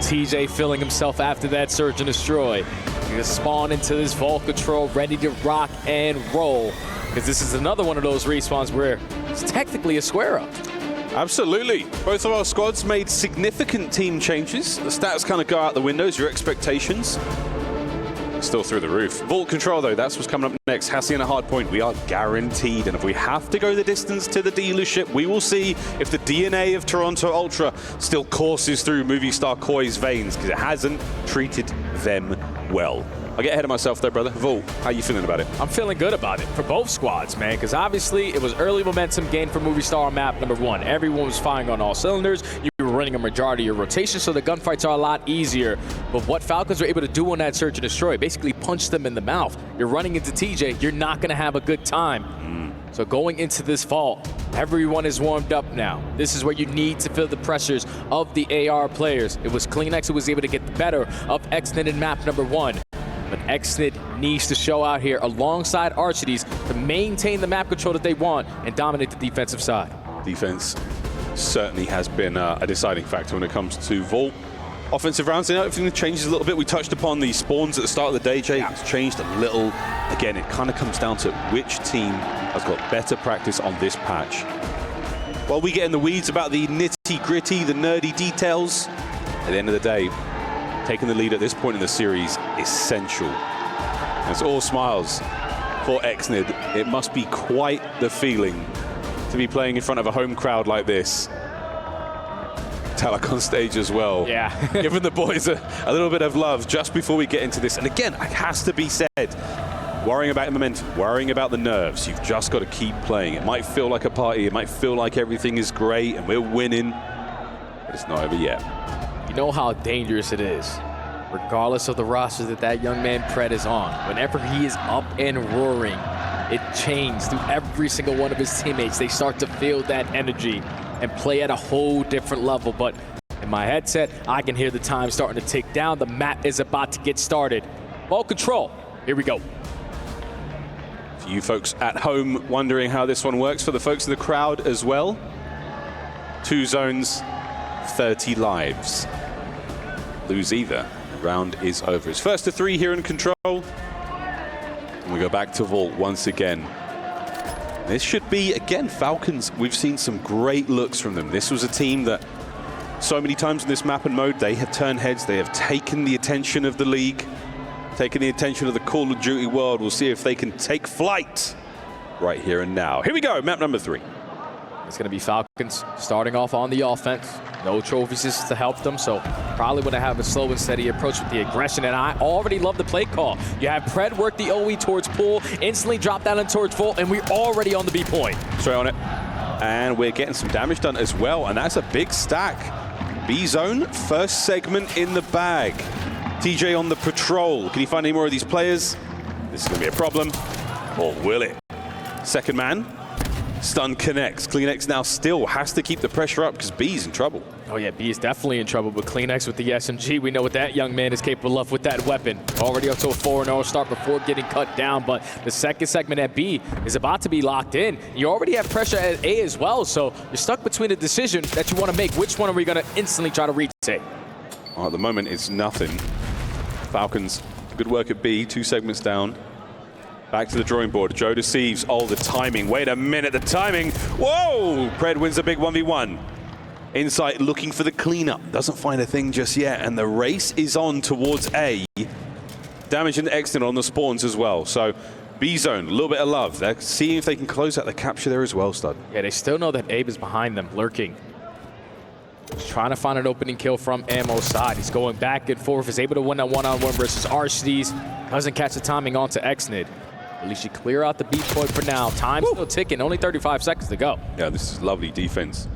TJ feeling himself after that search and destroy. He's gonna spawn into this vault control, ready to rock and roll. Because this is another one of those respawns where it's technically a square up.
Absolutely. Both of our squads made significant team changes. The stats kind of go out the windows, your expectations still through the roof. Vault control, though, that's what's coming up next. Hacienda Hardpoint, we are guaranteed. And if we have to go the distance to the dealership, we will see if the DNA of Toronto Ultra still courses through Movistar Koi's veins, because it hasn't treated them well. I get ahead of myself there, brother. Vault, how you feeling about it?
I'm feeling good about it for both squads, man, because obviously it was early momentum gain for Movistar on map number 1. Everyone was firing on all cylinders. You were running a majority of your rotation, so the gunfights are a lot easier. But what Falcons were able to do on that search and destroy, basically punch them in the mouth. You're running into TJ, you're not going to have a good time. So going into this vault, everyone is warmed up now. This is where you need to feel the pressures of the AR players. It was climax who was able to get the better of XNID in map number 1. But XNID needs to show out here alongside Archides to maintain the map control that they want and dominate the defensive side.
Defense certainly has been a deciding factor when it comes to Vault. Offensive rounds, everything changes a little bit. We touched upon the spawns at the start of the day, Jay. It's changed a little. Again, it kind of comes down to which team has got better practice on this patch. While we get in the weeds about the nitty-gritty, the nerdy details, at the end of the day, taking the lead at this point in the series, essential. And it's all smiles for XNID. It must be quite the feeling to be playing in front of a home crowd like this. Talak on stage as well.
Yeah.
Giving the boys a little bit of love just before we get into this. And again, it has to be said, worrying about the momentum, worrying about the nerves. You've just got to keep playing. It might feel like a party. It might feel like everything is great and we're winning. But it's not over yet.
You know how dangerous it is, regardless of the roster that young man Pred is on. Whenever he is up and roaring, it changes through every single one of his teammates. They start to feel that energy and play at a whole different level. But in my headset, I can hear the time starting to tick down. The map is about to get started. Ball control. Here we go.
For you folks at home wondering how this one works, for the folks in the crowd as well. 2 zones, 30 lives. Lose either, round is over. It's first to 3 here in control. And we go back to vault once again. This should be, again, Falcons. We've seen some great looks from them. This was a team that so many times in this map and mode, they have turned heads. They have taken the attention of the league, taken the attention of the Call of Duty world. We'll see if they can take flight right here and now. Here we go, map number 3.
It's going to be Falcons starting off on the offense. No trophies to help them, so probably want to have a slow and steady approach with the aggression. And I already love the play call. You have Pred work the OE towards pool, instantly drop down and towards vault, and we're already on the B point.
Straight on it. And we're getting some damage done as well, and that's a big stack. B zone, first segment in the bag. TJ on the patrol. Can he find any more of these players? This is going to be a problem. Or will it? Second man. Stun connects. CleanX now still has to keep the pressure up because B's in trouble.
Oh yeah, B is definitely in trouble, but CleanX with the SMG, we know what that young man is capable of with that weapon. Already up to a 4-0 start before getting cut down, but the second segment at B is about to be locked in. You already have pressure at A as well, so you're stuck between a decision that you want to make. Which one are we going to instantly try to retake?
Well, at the moment, it's nothing. Falcons, good work at B, 2 segments down. Back to the drawing board. Joe deceives. Oh, the timing. Wait a minute, the timing. Whoa! Pred wins a big 1v1. Insight looking for the cleanup. Doesn't find a thing just yet. And the race is on towards A. Damage into Exton on the spawns as well. So B zone, a little bit of love. They're seeing if they can close out the capture there as well, Stud.
Yeah, they still know that Abe is behind them, lurking. He's trying to find an opening kill from Ammo's side. He's going back and forth. He's able to win that one-on-one versus Arshdes. Doesn't catch the timing onto Xnid. At least you clear out the B point for now. Time's still ticking, only 35 seconds to go.
Yeah, this is lovely defense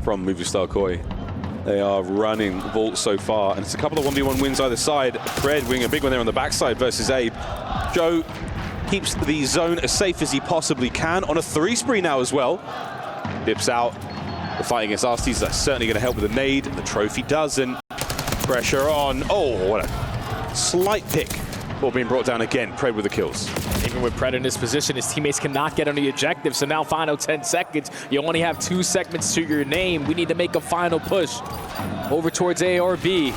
from Movistar Koi. They are running vault so far, and it's a couple of 1v1 wins either side. Pred winning a big one there on the backside versus Abe. Joe keeps the zone as safe as he possibly can on a 3 spree now as well. Dips out. The fight against Arshdes, that's certainly going to help with the nade. The trophy doesn't. Pressure on. Oh, what a slight pick. Ball being brought down again. Pred with the kills.
Even with Pred in this position, his teammates cannot get on the objective. So now final 10 seconds. You only have 2 segments to your name. We need to make a final push over towards A or B.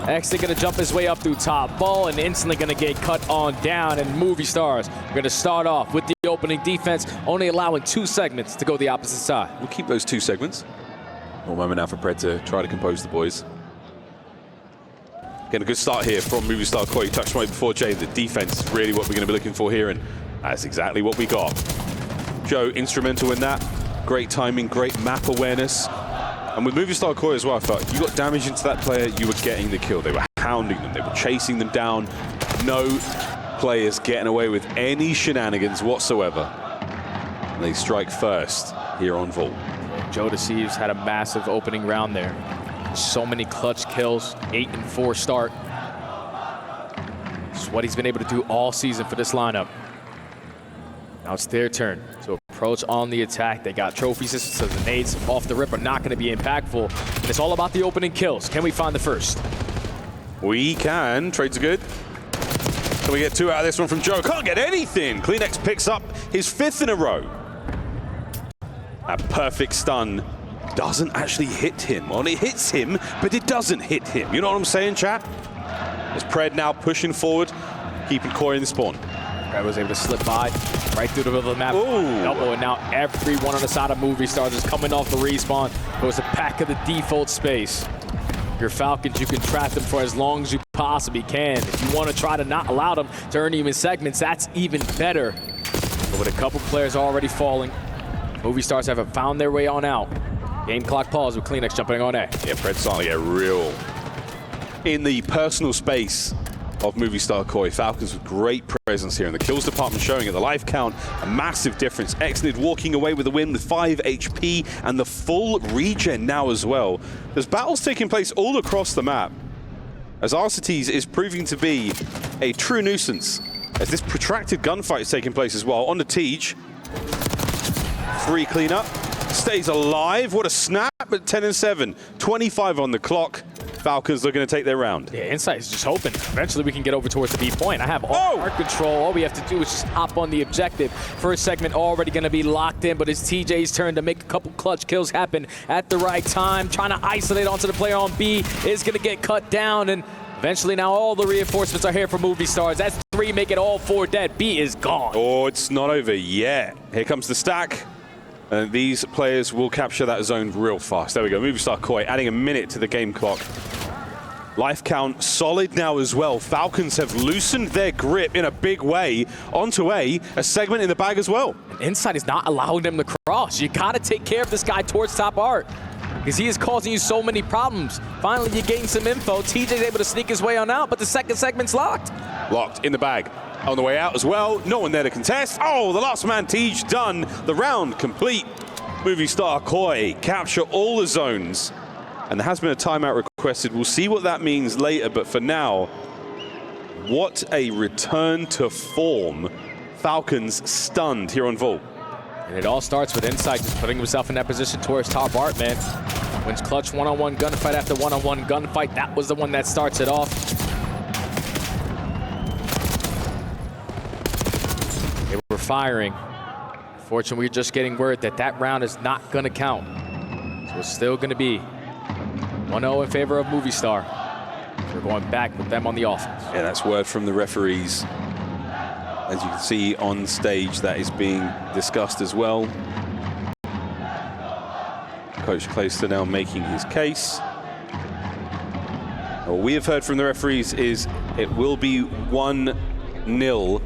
X going to jump his way up through top. Ball and instantly going to get cut on down. And Movistars are going to start off with the opening defense, only allowing 2 segments to go the opposite side.
We'll keep those 2 segments. One moment now for Pred to try to compose the boys. Getting a good start here from Movistar Koi. You touched on it before, Jay. The defense is really what we're going to be looking for here, and that's exactly what we got. Joe, instrumental in that. Great timing, great map awareness. And with Movistar Koi as well, I thought you got damage into that player, you were getting the kill. They were hounding them, they were chasing them down. No players getting away with any shenanigans whatsoever. And they strike first here on vault.
Joe Deceives had a massive opening round there. So many clutch kills, 8-4 start. It's what he's been able to do all season for this lineup. Now it's their turn to approach on the attack. They got trophies, so the nades off the rip are not going to be impactful. And it's all about the opening kills. Can we find the first?
We can. Trades are good. Can we get 2 out of this one from Joe? Can't get anything. CleanX picks up his 5th in a row. A perfect stun doesn't actually hit him. Well, it hits him, but it doesn't hit him. You know what I'm saying, chat? As Pred now pushing forward, keeping Koi in the spawn.
Pred was able to slip by right through the middle of the map. Double, and now everyone on the side of Movistar is coming off the respawn. It was a pack of the default space. Your Falcons, you can trap them for as long as you possibly can. If you want to try to not allow them to earn even segments, that's even better. But with a couple players already falling, Movistars haven't found their way on out. Game clock pause with CleanX jumping on A.
Yeah, Pred starting to get real in the personal space of Movistar Koi. Falcons with great presence here in the kills department, showing at the life count a massive difference. Xnid walking away with the win with 5 HP and the full regen now as well. There's battles taking place all across the map, as Arshdes is proving to be a true nuisance, as this protracted gunfight is taking place as well. On the Tej, 3 cleanup, stays alive. What a snap at 10-7, 25 on the clock. Falcons looking to take their round.
Yeah, Insight is just hoping eventually we can get over towards the B point. I have all our control. All we have to do is just hop on the objective. First segment already going to be locked in, but it's TJ's turn to make a couple clutch kills happen at the right time. Trying to isolate onto the player on B is going to get cut down, and eventually now all the reinforcements are here for Movistar. That's 3, make it all 4 dead. B is gone.
Oh, it's not over yet. Here comes the stack. And these players will capture that zone real fast. There we go, Movistar Koi adding a minute to the game clock. Life count solid now as well. Falcons have loosened their grip in a big way onto a segment in the bag as well.
Insight is not allowing them to cross. You got to take care of this guy towards top art, because he is causing you so many problems. Finally, you gain some info. TJ's able to sneak his way on out, but the second segment's locked.
Locked in the bag. On the way out as well, no one there to contest. Oh, the last man, Tej, done. The round complete. Movistar Koi capture all the zones. And there has been a timeout requested. We'll see what that means later, but for now, what a return to form. Falcons stunned here on Vault.
And it all starts with Insight just putting himself in that position towards top art, man. Wins clutch one-on-one gunfight after one-on-one gunfight. That was the one that starts it off. They were firing. Fortunately, we're just getting word that that round is not going to count. So it's still going to be 1-0 in favor of Movistar. We're going back with them on the offense.
Yeah, that's word from the referees. As you can see on stage, that is being discussed as well. Coach Clayster now making his case. What we have heard from the referees is it will be 1-0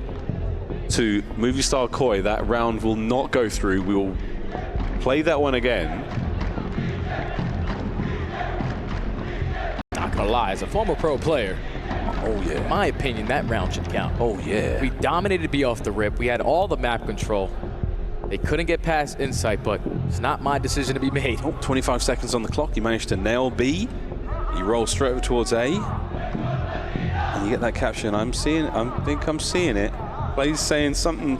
to Movistar Koi. That round will not go through. We will play that one again.
Not gonna lie, as a former pro player,
Oh yeah.
in my opinion, that round should count.
Oh yeah.
We dominated B off the rip. We had all the map control. They couldn't get past Insight, but it's not my decision to be made.
Oh, 25 seconds on the clock. You managed to nail B. You roll straight over towards A. And you get that capture. And I think I'm seeing it. Play's saying something.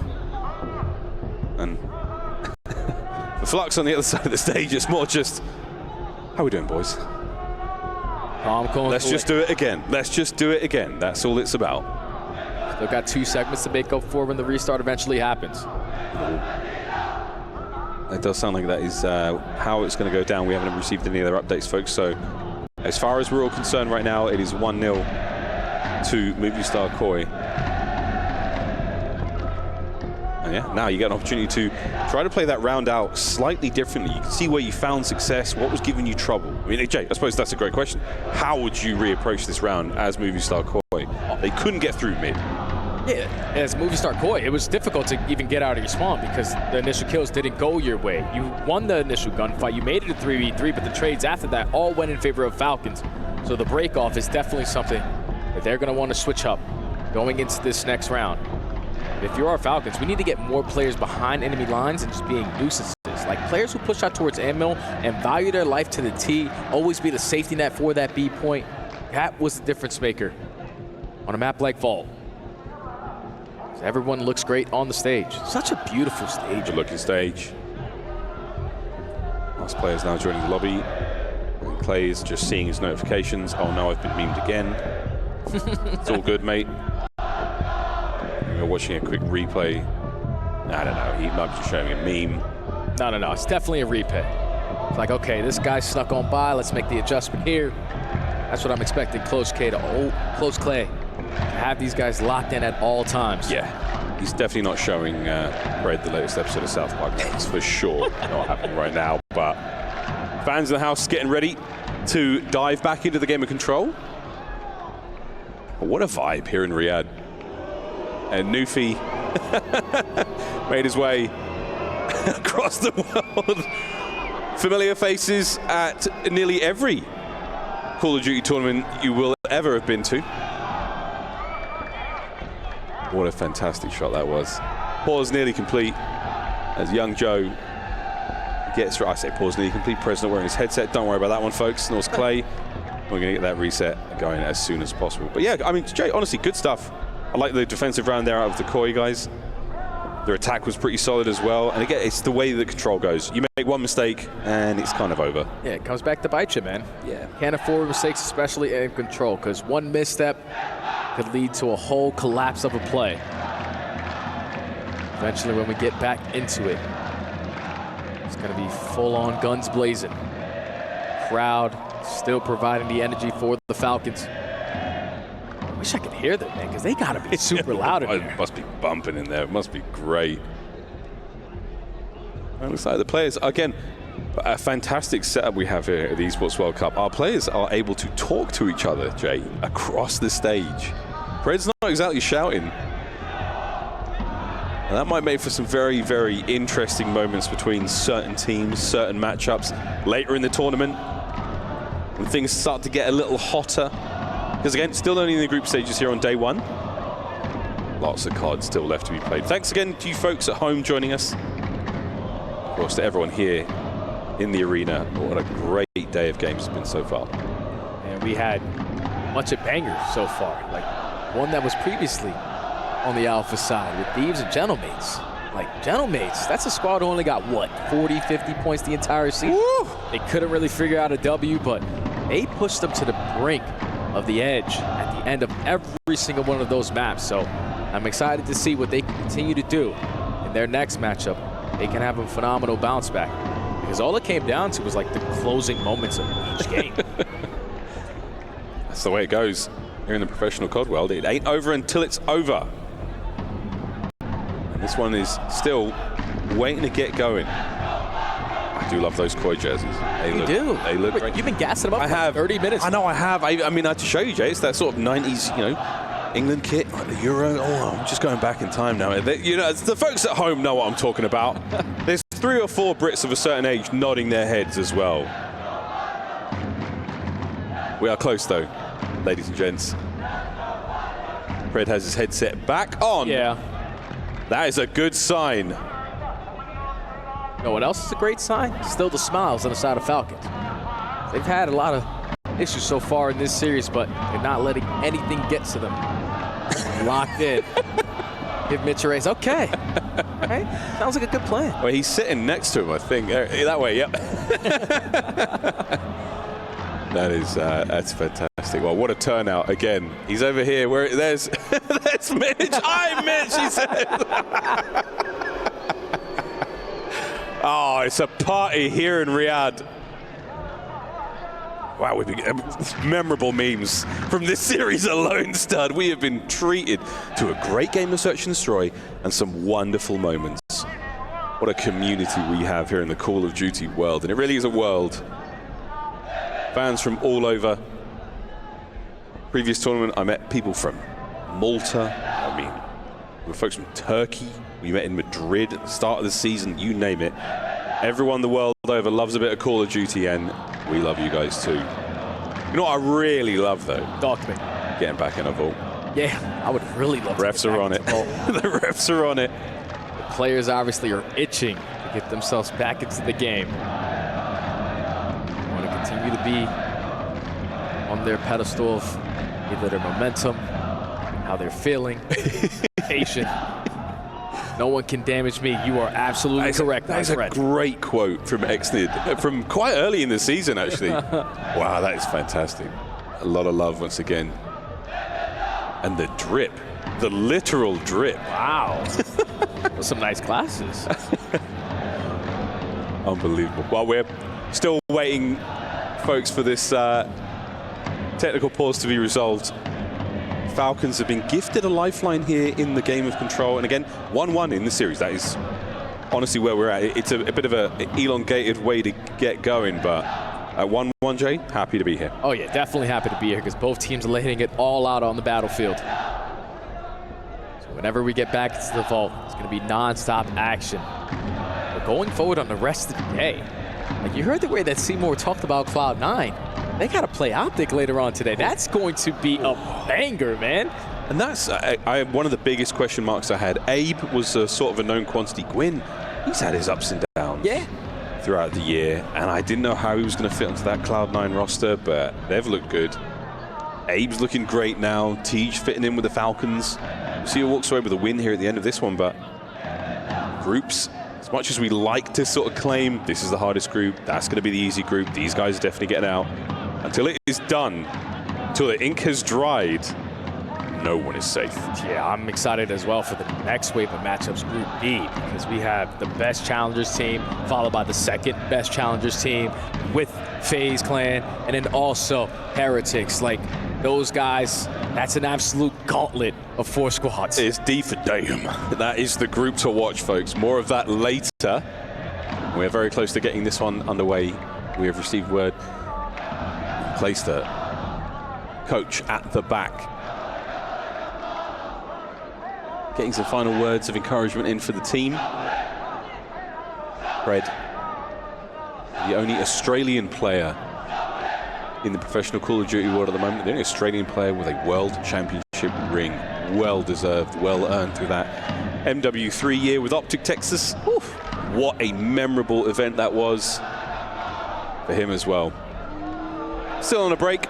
And the Flux on the other side of the stage, it's more just, how we doing, boys? Let's just do it again. Let's just do it again. That's all it's about.
Still got 2 segments to make up for when the restart eventually happens.
It does sound like that is how it's going to go down. We haven't received any other updates, folks. So as far as we're all concerned right now, it is 1-0 to Movistar Koi. And yeah, now you get an opportunity to try to play that round out slightly differently. You can see where you found success, what was giving you trouble. I mean, Jay, I suppose that's a great question. How would you reapproach this round as Movistar Koi? They couldn't get through mid.
Yeah, as Movistar Koi, it was difficult to even get out of your spawn because the initial kills didn't go your way. You won the initial gunfight, you made it a 3v3, but the trades after that all went in favor of Falcons. So the break-off is definitely something that they're going to want to switch up going into this next round. If you're our Falcons, we need to get more players behind enemy lines and just being nuisances. Like players who push out towards Amil and value their life to the T, always be the safety net for that B point. That was the difference maker on a map like Vault. So everyone looks great on the stage. Such a beautiful stage.
Good looking stage. Last player's now joining the lobby. And Clay is just seeing his notifications. Oh no, I've been memed again. It's all good, mate. We're watching a quick replay. I don't know, he might be just showing a meme.
No, it's definitely a replay. It's like, okay, this guy snuck on by, let's make the adjustment here. That's what I'm expecting Close Clay to have these guys locked in at all times.
Yeah, he's definitely not showing Red the latest episode of South Park. That's for sure not happening right now. But fans in the house getting ready to dive back into the game of Control. But what a vibe here in Riyadh. And Nufi made his way across the world. Familiar faces at nearly every Call of Duty tournament you will ever have been to. What a fantastic shot that was. Pause nearly complete as young Joe gets, I say pause nearly complete, President wearing his headset. Don't worry about that one, folks. North Clay. We're going to get that reset going as soon as possible. But yeah, I mean, Jay, honestly, good stuff. I like the defensive round there out of the Koi guys. Their attack was pretty solid as well. And again, it's the way the control goes. You make one mistake, and it's kind of over.
Yeah, it comes back to bite you, man. Yeah. Can't afford mistakes, especially in control, because one misstep could lead to a whole collapse of a play. Eventually, when we get back into it, it's going to be full-on guns blazing. Crowd still providing the energy for the Falcons. I wish I could hear them, man, because they got to be super loud in there.
It must be bumping in there. It must be great. It looks like the players, again, a fantastic setup we have here at the Esports World Cup. Our players are able to talk to each other, Jay, across the stage. Fred's not exactly shouting. And that might make for some very, very interesting moments between certain teams, certain matchups later in the tournament, when things start to get a little hotter. Because again, still only in the group stages here on day one. Lots of COD still left to be played. Thanks again to you folks at home joining us. Of course, to everyone here in the arena. What a great day of games it's been so far.
And we had a bunch of bangers so far. Like one that was previously on the Alpha side with Thieves and Gentlemates. Like, Gentlemates, that's a squad who only got, what, 40, 50 points the entire season? Woo! They couldn't really figure out a W, but they pushed them to the brink of the edge at the end of every single one of those maps. So I'm excited to see what they can continue to do in their next matchup. They can have a phenomenal bounce back, because all it came down to was like the closing moments of each game.
That's the way it goes here in the professional COD world. It ain't over until it's over. And this one is still waiting to get going. I do love those Koi jerseys. They look great.
You've been gassing them up for 30 minutes.
I know I have. I mean, I had to show you, Jay. It's that sort of 90s, you know, England kit, like the Euro. Oh, I'm just going back in time now. You know, the folks at home know what I'm talking about. There's 3 or 4 Brits of a certain age nodding their heads as well. We are close, though, ladies and gents. Fred has his headset back on.
Yeah.
That is a good sign.
You know what else is a great sign? Still the smiles on the side of Falcons. They've had a lot of issues so far in this series, but they're not letting anything get to them. Locked in. Give Mitch a raise. Okay. Right? Sounds like a good plan.
Well, he's sitting next to him, I think. That way, yep. That's fantastic. Well, what a turnout again. He's over here where there's Mitch. I'm Mitch, he said. Oh, it's a party here in Riyadh. Wow, we've been memorable memes from this series alone, stud. We have been treated to a great game of Search and Destroy and some wonderful moments. What a community we have here in the Call of Duty world, and it really is a world. Fans from all over. Previous tournament, I met people from Malta. I mean, we were folks from Turkey. We met in Madrid at the start of the season, you name it. Everyone the world over loves a bit of Call of Duty, and we love you guys too. You know what I really love, though?
Talk to me.
Getting back in a vault.
Yeah, I would really love to.
Refs are on it. The refs are on it.
The players obviously are itching to get themselves back into the game. Want to continue to be on their pedestal of either their momentum, how they're feeling, patient. No one can damage me. You are absolutely correct.
That is a great quote from Exnid, from quite early in the season, actually. Wow, that is fantastic. A lot of love once again. And the drip, the literal drip.
Wow. Those some nice glasses.
Unbelievable. Well, we're still waiting, folks, for this technical pause to be resolved. Falcons have been gifted a lifeline here in the game of control, and again, 1-1 in the series. That is honestly where we're at. It's a bit of an elongated way to get going, but at 1-1, Jay, happy to be here.
Oh yeah, definitely happy to be here, because both teams are letting it all out on the battlefield. So whenever we get back into the vault, it's going to be non-stop action. We're going forward on the rest of the day. Like, you heard the way that Seymour talked about Cloud9. They got to play Optic later on today. That's going to be a banger, man.
And that's one of the biggest question marks I had. Abe was a sort of a known quantity. Gwyn, he's had his ups and downs throughout the year, and I didn't know how he was going to fit into that Cloud9 roster, but they've looked good. Abe's looking great now. Tej fitting in with the Falcons. See who walks away with a win here at the end of this one, but groups. As much as we like to sort of claim this is the hardest group, that's going to be the easy group, these guys are definitely getting out. Until it is done, until the ink has dried, no one is safe.
Yeah, I'm excited as well for the next wave of matchups, Group B, because we have the best challengers team, followed by the second best challengers team with FaZe Clan, and then also Heretics. Like, those guys, that's an absolute gauntlet of 4 squads.
It's D for damn. That is the group to watch, folks. More of that later. We're very close to getting this one underway. We have received word, placed a coach at the back, getting some final words of encouragement in for the team. Fred, the only Australian player in the professional Call of Duty world at the moment, the only Australian player with a World Championship ring. Well deserved, well earned through that MW3 year with Optic Texas. Oof. What a memorable event that was for him as well. Still on a break.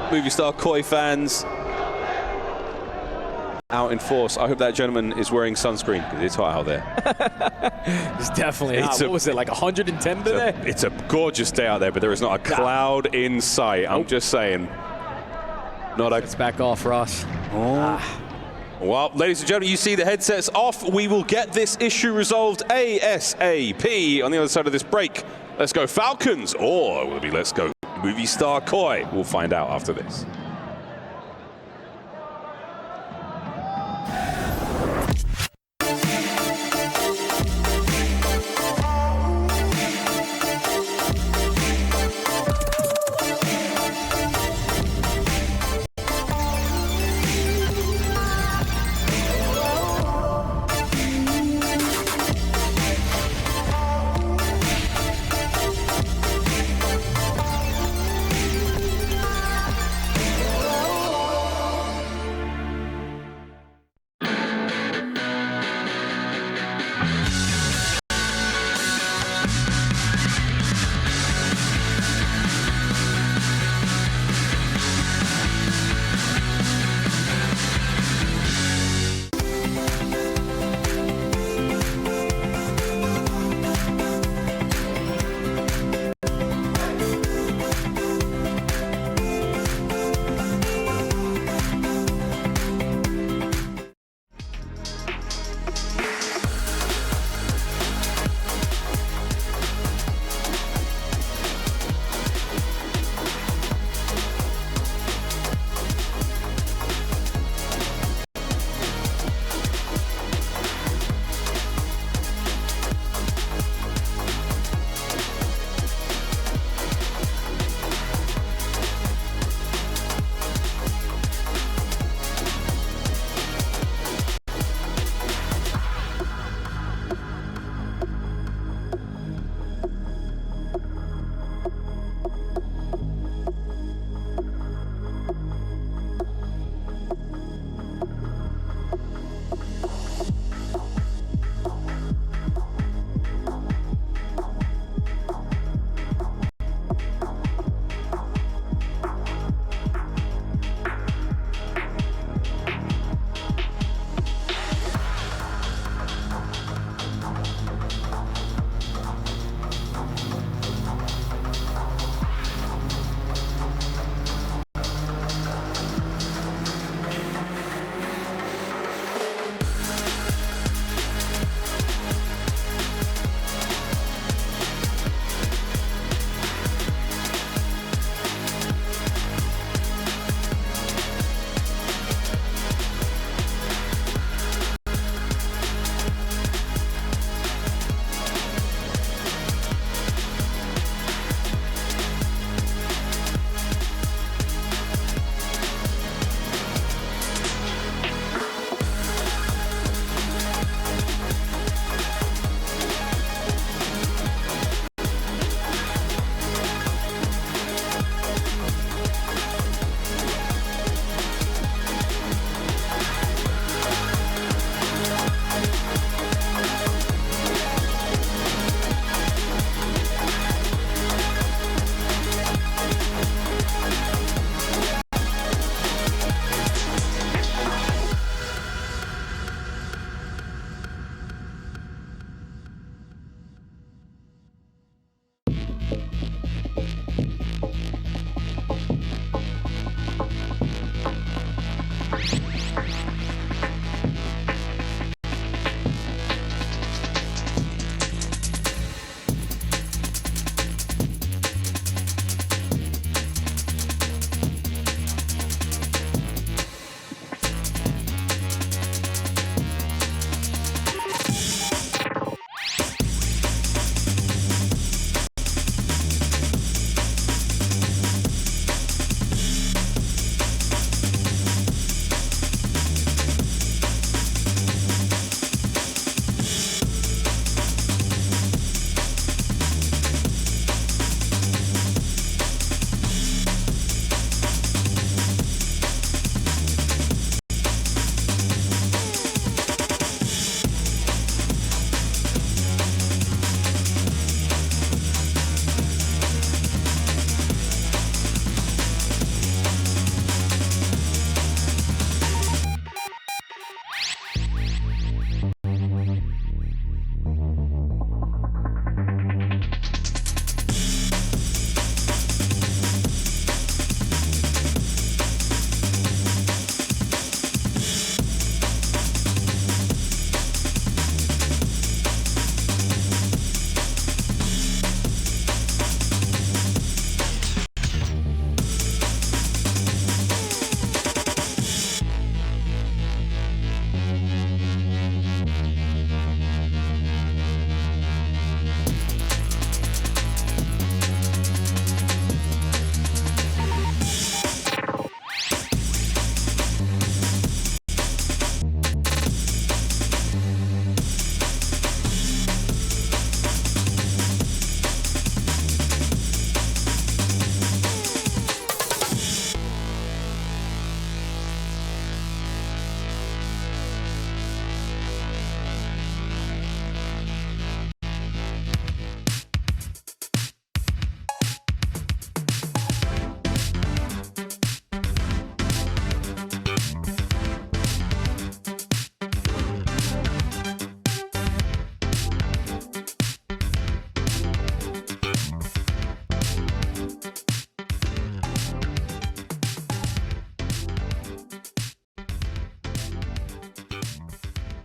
Movistar KOI fans out in force. I hope that gentleman is wearing sunscreen because it's hot out there.
It's definitely hot. What was it, like 110 today?
It's a gorgeous day out there, but there is not a cloud in sight. I'm just saying. Not a...
It's back off, Ross.
Well, ladies and gentlemen, you see the headsets off. We will get this issue resolved ASAP on the other side of this break. Let's go Falcons, or will it be let's go Movistar KOI? We'll find out after this.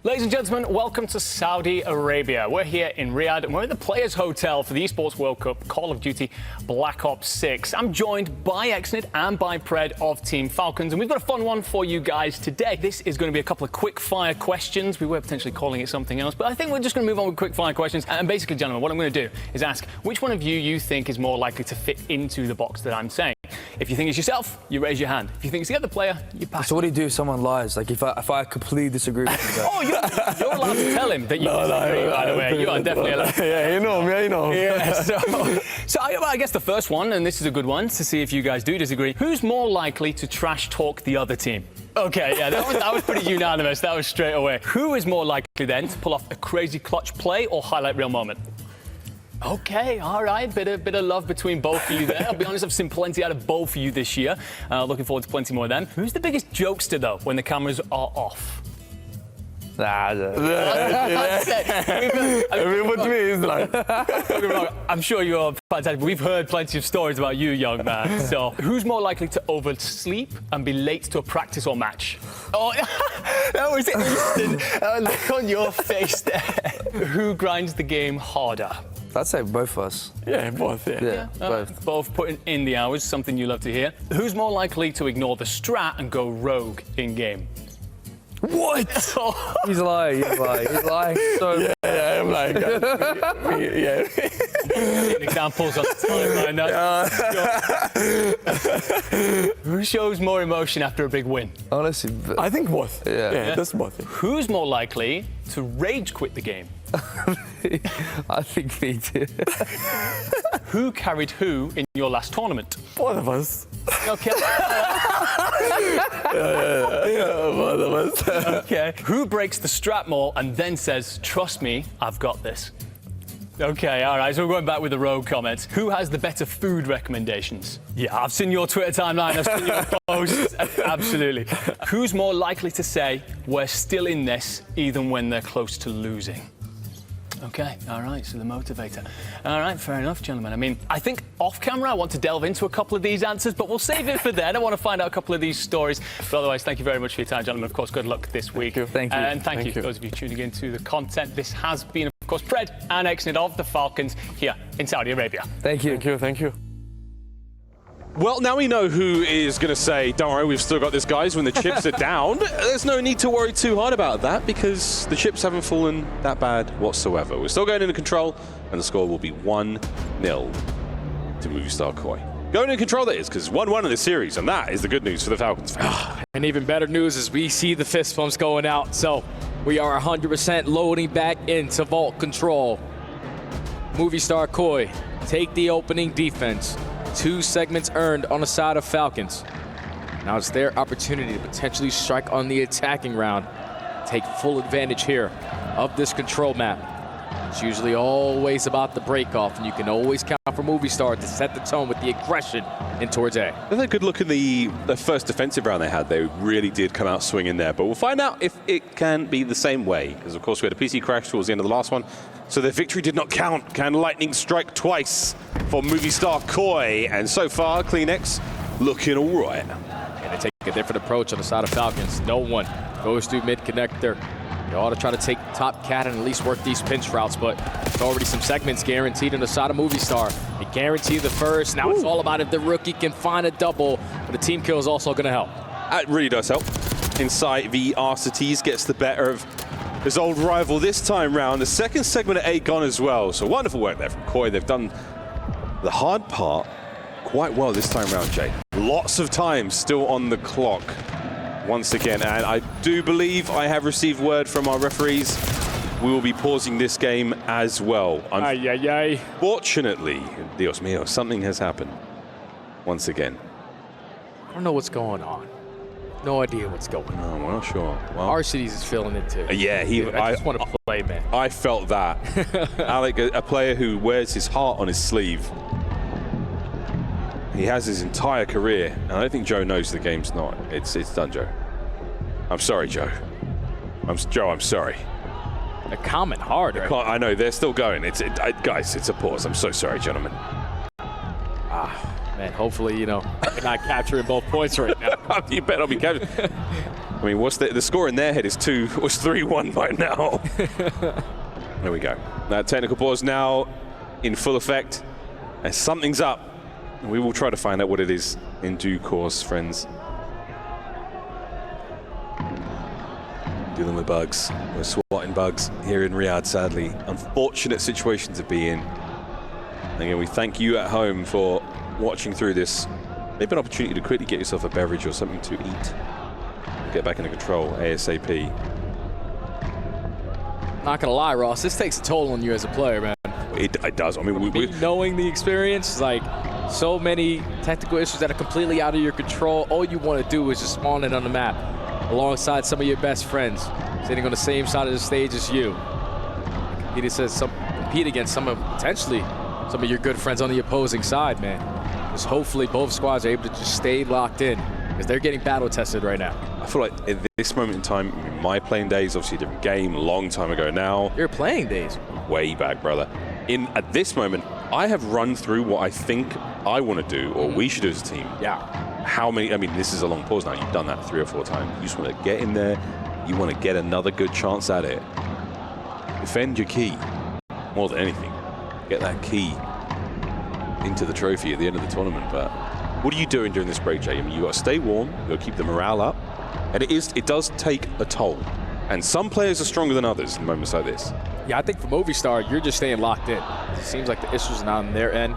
Ladies and gentlemen, welcome to Saudi Arabia. We're here in Riyadh and we're in the Players Hotel for the Esports World Cup Call of Duty Black Ops 6. I'm joined by Exnid and by Pred of Team Falcons, and we've got a fun one for you guys today. This is going to be a couple of quick fire questions. We were potentially calling it something else, but I think we're just going to move on with quick fire questions. And basically, gentlemen, what I'm going to do is ask which one of you think is more likely to fit into the box that I'm saying. If you think it's yourself, you raise your hand. If you think it's the other player, you pass.
So what do you do if someone lies? Like if I completely disagree with you guys?
Oh, you're allowed to tell him that you disagree, by the way. You are definitely allowed.
Yeah, you know me, you know.
Yeah, so I guess the first one, and this is a good one, to see if you guys do disagree. Who's more likely to trash talk the other team? Okay, yeah, that was pretty unanimous. That was straight away. Who is more likely then to pull off a crazy clutch play or highlight reel moment? Okay, all right, bit of love between both of you there. I'll be honest, I've seen plenty out of both of you this year. Looking forward to plenty more of them. Who's the biggest jokester, though, when the cameras are off?
I mean, what to me is like...
I'm sure you're fantastic. We've heard plenty of stories about you, young man. So, who's more likely to oversleep and be late to a practice or match? Oh, that was instant. Look on your face there. Who grinds the game harder?
I'd say both of us.
Yeah, both,
Yeah, both.
Both putting in the hours, something you love to hear. Who's more likely to ignore the strat and go rogue in game?
What? He's lying. He's So
yeah, I'm like, yeah.
Examples on the timeline. Who shows more emotion after a big win?
honestly,
I think both.
Yeah.
That's both.
Who's more likely to rage quit the game?
I think me too.
Who carried who in your last tournament?
Both of us.
Okay.
Both of us.
Okay. Who breaks the strat more and then says, "Trust me, I've got this"? Okay, all right, so we're going back with the rogue comments. Who has the better food recommendations? Yeah, I've seen your Twitter timeline, I've seen your posts. Absolutely. Who's more likely to say, "We're still in this," even when they're close to losing? Okay, all right, so the motivator. All right, fair enough, gentlemen. I mean, I think off camera I want to delve into a couple of these answers, but we'll save it for then. I want to find out a couple of these stories. But otherwise, thank you very much for your time, gentlemen. Of course, good luck this week.
Thank you.
And thank you for those of you tuning into the content. This has been, of course, Pred and Exnid of the Falcons here in Saudi Arabia.
Thank you.
Thank you.
Well, now we know who is going to say, "Don't worry, we've still got this, guys," when the chips are down. There's no need to worry too hard about that because the chips haven't fallen that bad whatsoever. We're still going into control, and the score will be 1-0 to Movistar KOI. Going into control, that is, because 1-1 in this series, and that is the good news for the Falcons fans.
And even better news is we see the fist pumps going out. So we are 100% loading back into vault control. Movistar KOI take the opening defense. 2 segments earned on the side of Falcons. Now it's their opportunity to potentially strike on the attacking round. Take full advantage here of this control map. It's usually always about the break-off, and you can always count for Movistar to set the tone with the aggression in towards A.
They had a good look at the first defensive round they had. They really did come out swinging there, but we'll find out if it can be the same way, because of course we had a PC crash towards the end of the last one, so their victory did not count. Can lightning strike twice for Movistar KOI, and so far climax looking all right.
And they take a different approach on the side of Falcons. No one goes through mid-connector. They ought to try to take top cat and at least work these pinch routes, but there's already some segments guaranteed on the side of Movistar. They guarantee the first. Now it's all about if the rookie can find a double, but the team kill is also going to help.
It really does help. Inside, the Arcites gets the better of his old rival this time round. The second segment at A gone as well, so wonderful work there from KOI. They've done the hard part quite well this time round, Jay. Lots of time still on the clock once again, and I do believe I have received word from our referees. We will be pausing this game as well. Unfortunately, Dios mío, something has happened once again.
I don't know what's going on. No idea what's going on.
No, we're not sure. Well,
Arcides is feeling it too.
Yeah,
I just want to play, man.
I felt that. Alec, a player who wears his heart on his sleeve. He has his entire career, and I don't think Joe knows the game's not. It's done, Joe. I'm sorry, Joe. I'm sorry.
A comment harder.
I know, they're still going. Guys, it's a pause. I'm so sorry, gentlemen.
Man, hopefully, you're not capturing both points right now.
You better not be capturing. I mean, what's the score in their head is 3-1 by now. There we go. That technical pause now in full effect. And something's up. We will try to find out what it is in due course, friends. Dealing with bugs. We're swatting bugs here in Riyadh, sadly. Unfortunate situation to be in. And again, we thank you at home for watching through this. Maybe an opportunity to quickly get yourself a beverage or something to eat. Get back into control ASAP.
Not gonna lie, Ross, this takes a toll on you as a player, man.
It does. I mean,
knowing the experience, like so many technical issues that are completely out of your control. All you want to do is just spawn it on the map alongside some of your best friends, sitting on the same side of the stage as you. Compete against potentially some of your good friends on the opposing side, man. Because hopefully both squads are able to just stay locked in, because they're getting battle tested right now.
I feel like at this moment in time, my playing days, obviously a different game, a long time ago now.
Your playing days?
Way back, brother. At this moment, I have run through what I think I want to do, or we should do as a team.
Yeah.
How many, I mean, this is a long pause now. You've done that 3 or 4 times. You just want to get in there. You want to get another good chance at it. Defend your key more than anything. Get that key into the trophy at the end of the tournament. But what are you doing during this break, Jay? I mean, you got to stay warm. You got to keep the morale up. And it does take a toll. And some players are stronger than others in moments like this.
Yeah, I think for Movistar, you're just staying locked in. It seems like the issues are not on their end.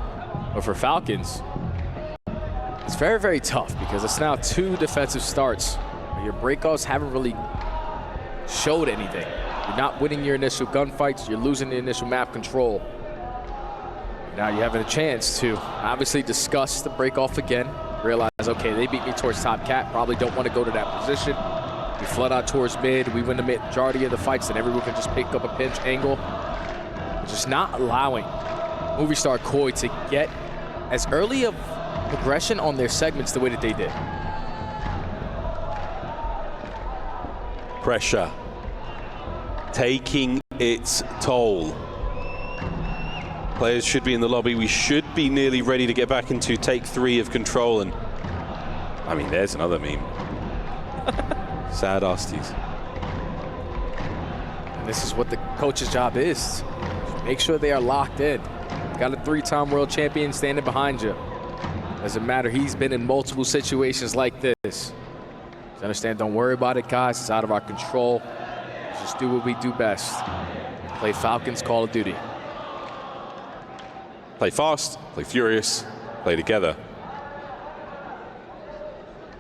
But for Falcons, it's very, very tough, because it's now 2 defensive starts. Your breakoffs haven't really showed anything. You're not winning your initial gunfights. You're losing the initial map control. Now you're having a chance to obviously discuss the breakoff again. Realize, okay, they beat me towards top cat. Probably don't want to go to that position. We flood out towards mid. We win the majority of the fights, and everyone can just pick up a pinch angle. Just not allowing Movistar Koi to get as early of progression on their segments the way that they did.
Pressure taking its toll. Players should be in the lobby. We should be nearly ready to get back into take 3 of control. And I mean, there's another meme. Sad Asties.
And this is what the coach's job is. Make sure they are locked in. Got a 3-time world champion standing behind you. Doesn't matter. He's been in multiple situations like this. Just understand, don't worry about it, guys. It's out of our control. Just do what we do best. Play Falcons Call of Duty.
Play fast, play furious, play together.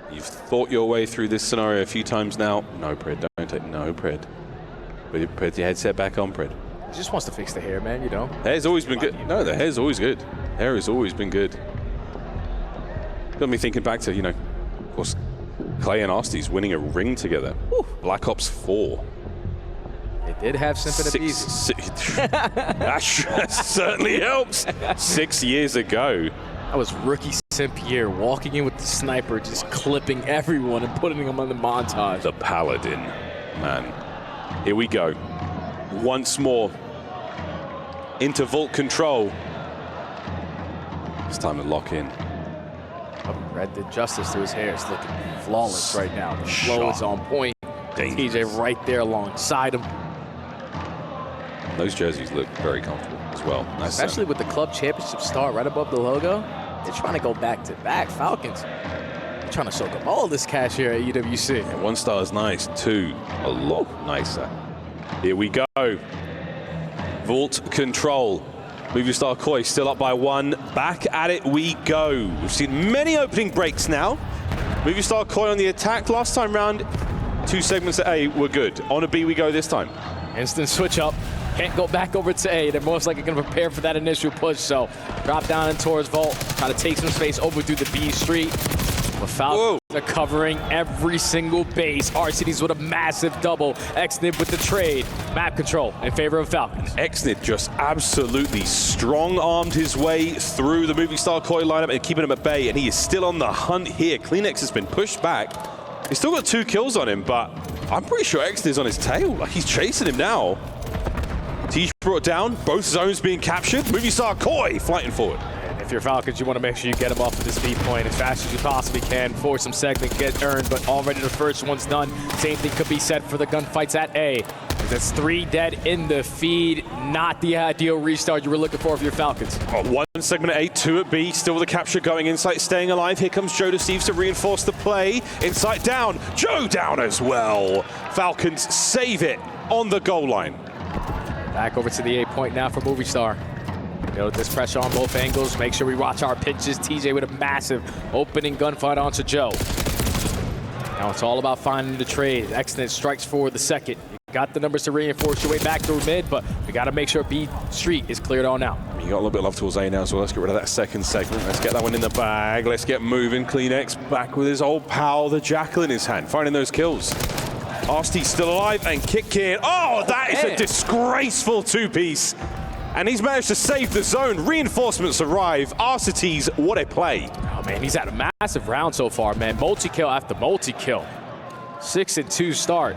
You've thought your way through this scenario a few times now. No, Pred, don't take, no, Pred. Put your headset back on, Pred.
He just wants to fix the hair, man, you know.
Hair's always been good. No, the hair's always good. Hair has always been good. Got me thinking back to, you know, of course, Clay and Asties winning a ring together. Woo. Black Ops 4.
They did have Symphony Beast.
That certainly helps. 6 years ago.
That was rookie Simp year, walking in with the sniper, just clipping everyone and putting them on the montage.
The Paladin, man. Here we go. Once more into Vault control. It's time to lock in.
Red did justice to his hair. It's looking flawless right now. The flow is on point. TJ right there alongside him.
Those jerseys look very comfortable as well. Nice.
Especially with the club championship star right above the logo. They're trying to go back to back. Falcons. They're trying to soak up all this cash here at EWC.
Yeah, 1 star is nice. 2, a lot nicer. Here we go. Vault control. Movistar Koi still up by 1. Back at it we go. We've seen many opening breaks now. Movistar Koi on the attack. Last time round, 2 segments at A were good. On a B we go this time.
Instant switch up. Can't go back over to A. They're most likely going to prepare for that initial push. So drop down in towards Vault. Try to take some space over through the B street. But Falcons are covering every single base. RCD's with a massive double. Xnib with the trade. Map control in favor of Falcons.
Xnib just absolutely strong-armed his way through the Movistar Koi lineup and keeping him at bay. And he is still on the hunt here. Climax has been pushed back. He's still got 2 kills on him, but I'm pretty sure Xnib's on his tail. Like, he's chasing him now. Teach brought down. Both zones being captured. Movistar Koi fighting forward.
If you're Falcons, you want to make sure you get them off of this B point as fast as you possibly can, force some segment, get earned, but already the first one's done. Same thing could be said for the gunfights at A. That's 3 dead in the feed. Not the ideal restart you were looking for if you're Falcons.
Oh, 1 segment at A, 2 at B. Still the capture going. Insight staying alive. Here comes Joe Deceives to reinforce the play. Insight down. Joe down as well. Falcons save it on the goal line.
Back over to the A point now for Movistar. Build this pressure on both angles. Make sure we watch our pitches. TJ with a massive opening gunfight onto Joe. Now it's all about finding the trade. Excellent strikes for the second. You got the numbers to reinforce your way back through mid, but we got to make sure B Street is cleared on out.
You got a little bit of love towards A now, so let's get rid of that second segment. Let's get that one in the bag. Let's get moving. climax back with his old pal, the Jackal in his hand, finding those kills. Arsty's still alive and kick in. Oh, that is a disgraceful 2-piece. And he's managed to save the zone. Reinforcements arrive. Arcetes, what a play.
Oh, man, he's had a massive round so far, man. Multi-kill after multi-kill. 6-2 start.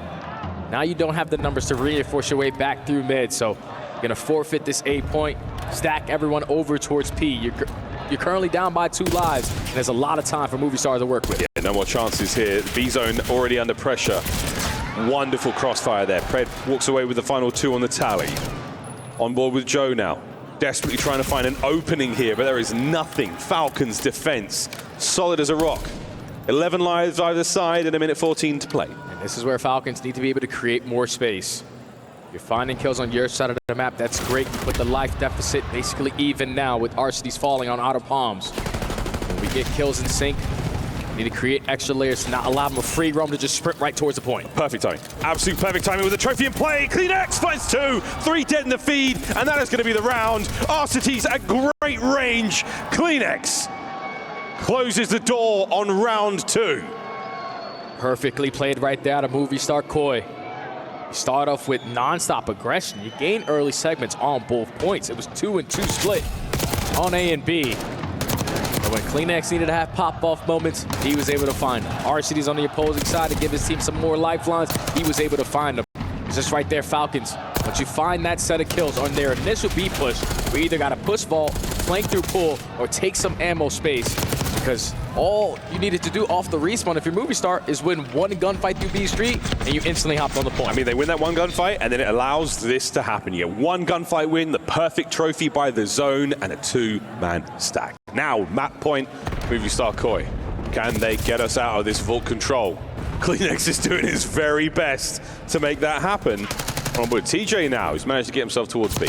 Now you don't have the numbers to reinforce your way back through mid, so you're going to forfeit this A point, stack everyone over towards P. You're currently down by 2 lives, and there's a lot of time for Movistar to work with.
Yeah, no more chances here. The B zone already under pressure. Wonderful crossfire there. Pred walks away with the final 2 on the tally. On board with Joe now. Desperately trying to find an opening here, but there is nothing. Falcons defense, solid as a rock. 11 lives either side and 1:14 to play.
And this is where Falcons need to be able to create more space. You're finding kills on your side of the map, that's great, but the life deficit basically even now with Arcetes falling on outer palms. When we get kills in sync, we need to create extra layers to not allow them a free roam to just sprint right towards the point.
Perfect timing. Absolute perfect timing with the trophy in play. climax finds 2, 3 dead in the feed, and that is going to be the round. Arcetes at great range. climax closes the door on round 2.
Perfectly played right there to Movistar Koi. You start off with non-stop aggression. You gain early segments on both points. It was 2-2 split on A and B. But when climax needed to have pop-off moments, he was able to find them. Arcetes on the opposing side to give his team some more lifelines. He was able to find them. It's just right there, Falcons. Once you find that set of kills on their initial B push, we either got to push vault, flank through pull, or take some ammo space. Because all you needed to do off the respawn if you're Movistar is win 1 gunfight through B Street, and you instantly hopped on the point.
I mean, they win that 1 gunfight, and then it allows this to happen. You get 1 gunfight win, the perfect trophy by the zone, and a 2-man stack. Now, map point, Movistar Koi. Can they get us out of this vault control? climax is doing his very best to make that happen. On board TJ now, who's managed to get himself towards B.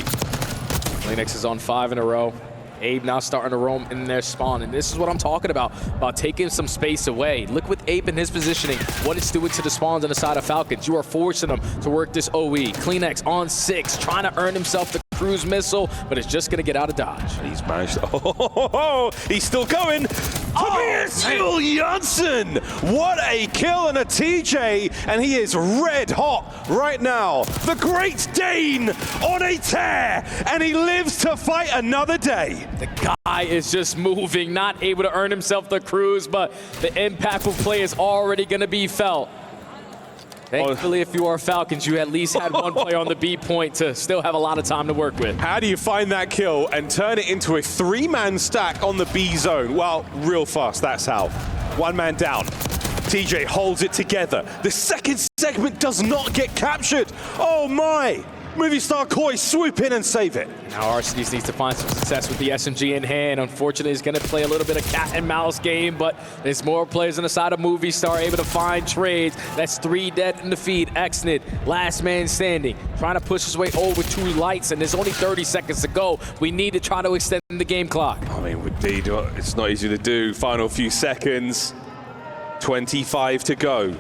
climax is on 5 in a row. Abe now starting to roam in their spawn, and this is what I'm talking about taking some space away. Look with Abe in his positioning, what it's doing to the spawns on the side of Falcons. You are forcing them to work this OE. climax on 6, trying to earn himself the cruise missile, but it's just going to get out of dodge.
He's managed to, he's still going. Tobias Janssen! What a kill and a TJ, and he is red hot right now. The Great Dane on a tear, and he lives to fight another day.
The guy is just moving, not able to earn himself the cruise, but the impactful play is already going to be felt. Thankfully, if you are Falcons, you at least had 1 player on the B point to still have a lot of time to work with.
How do you find that kill and turn it into a 3-man stack on the B zone? Well, real fast, that's how. 1 man down. TJ holds it together. The second segment does not get captured. Oh my! Movistar Koi swoop in and save it.
Now Arcetes needs to find some success with the SMG in hand. Unfortunately, he's going to play a little bit of cat and mouse game, but there's more players on the side of Movistar able to find trades. That's 3 dead in the feed. Exnid, last man standing, trying to push his way over 2 lights, and there's only 30 seconds to go. We need to try to extend the game clock.
I mean, indeed, it's not easy to do. Final few seconds, 25 to go.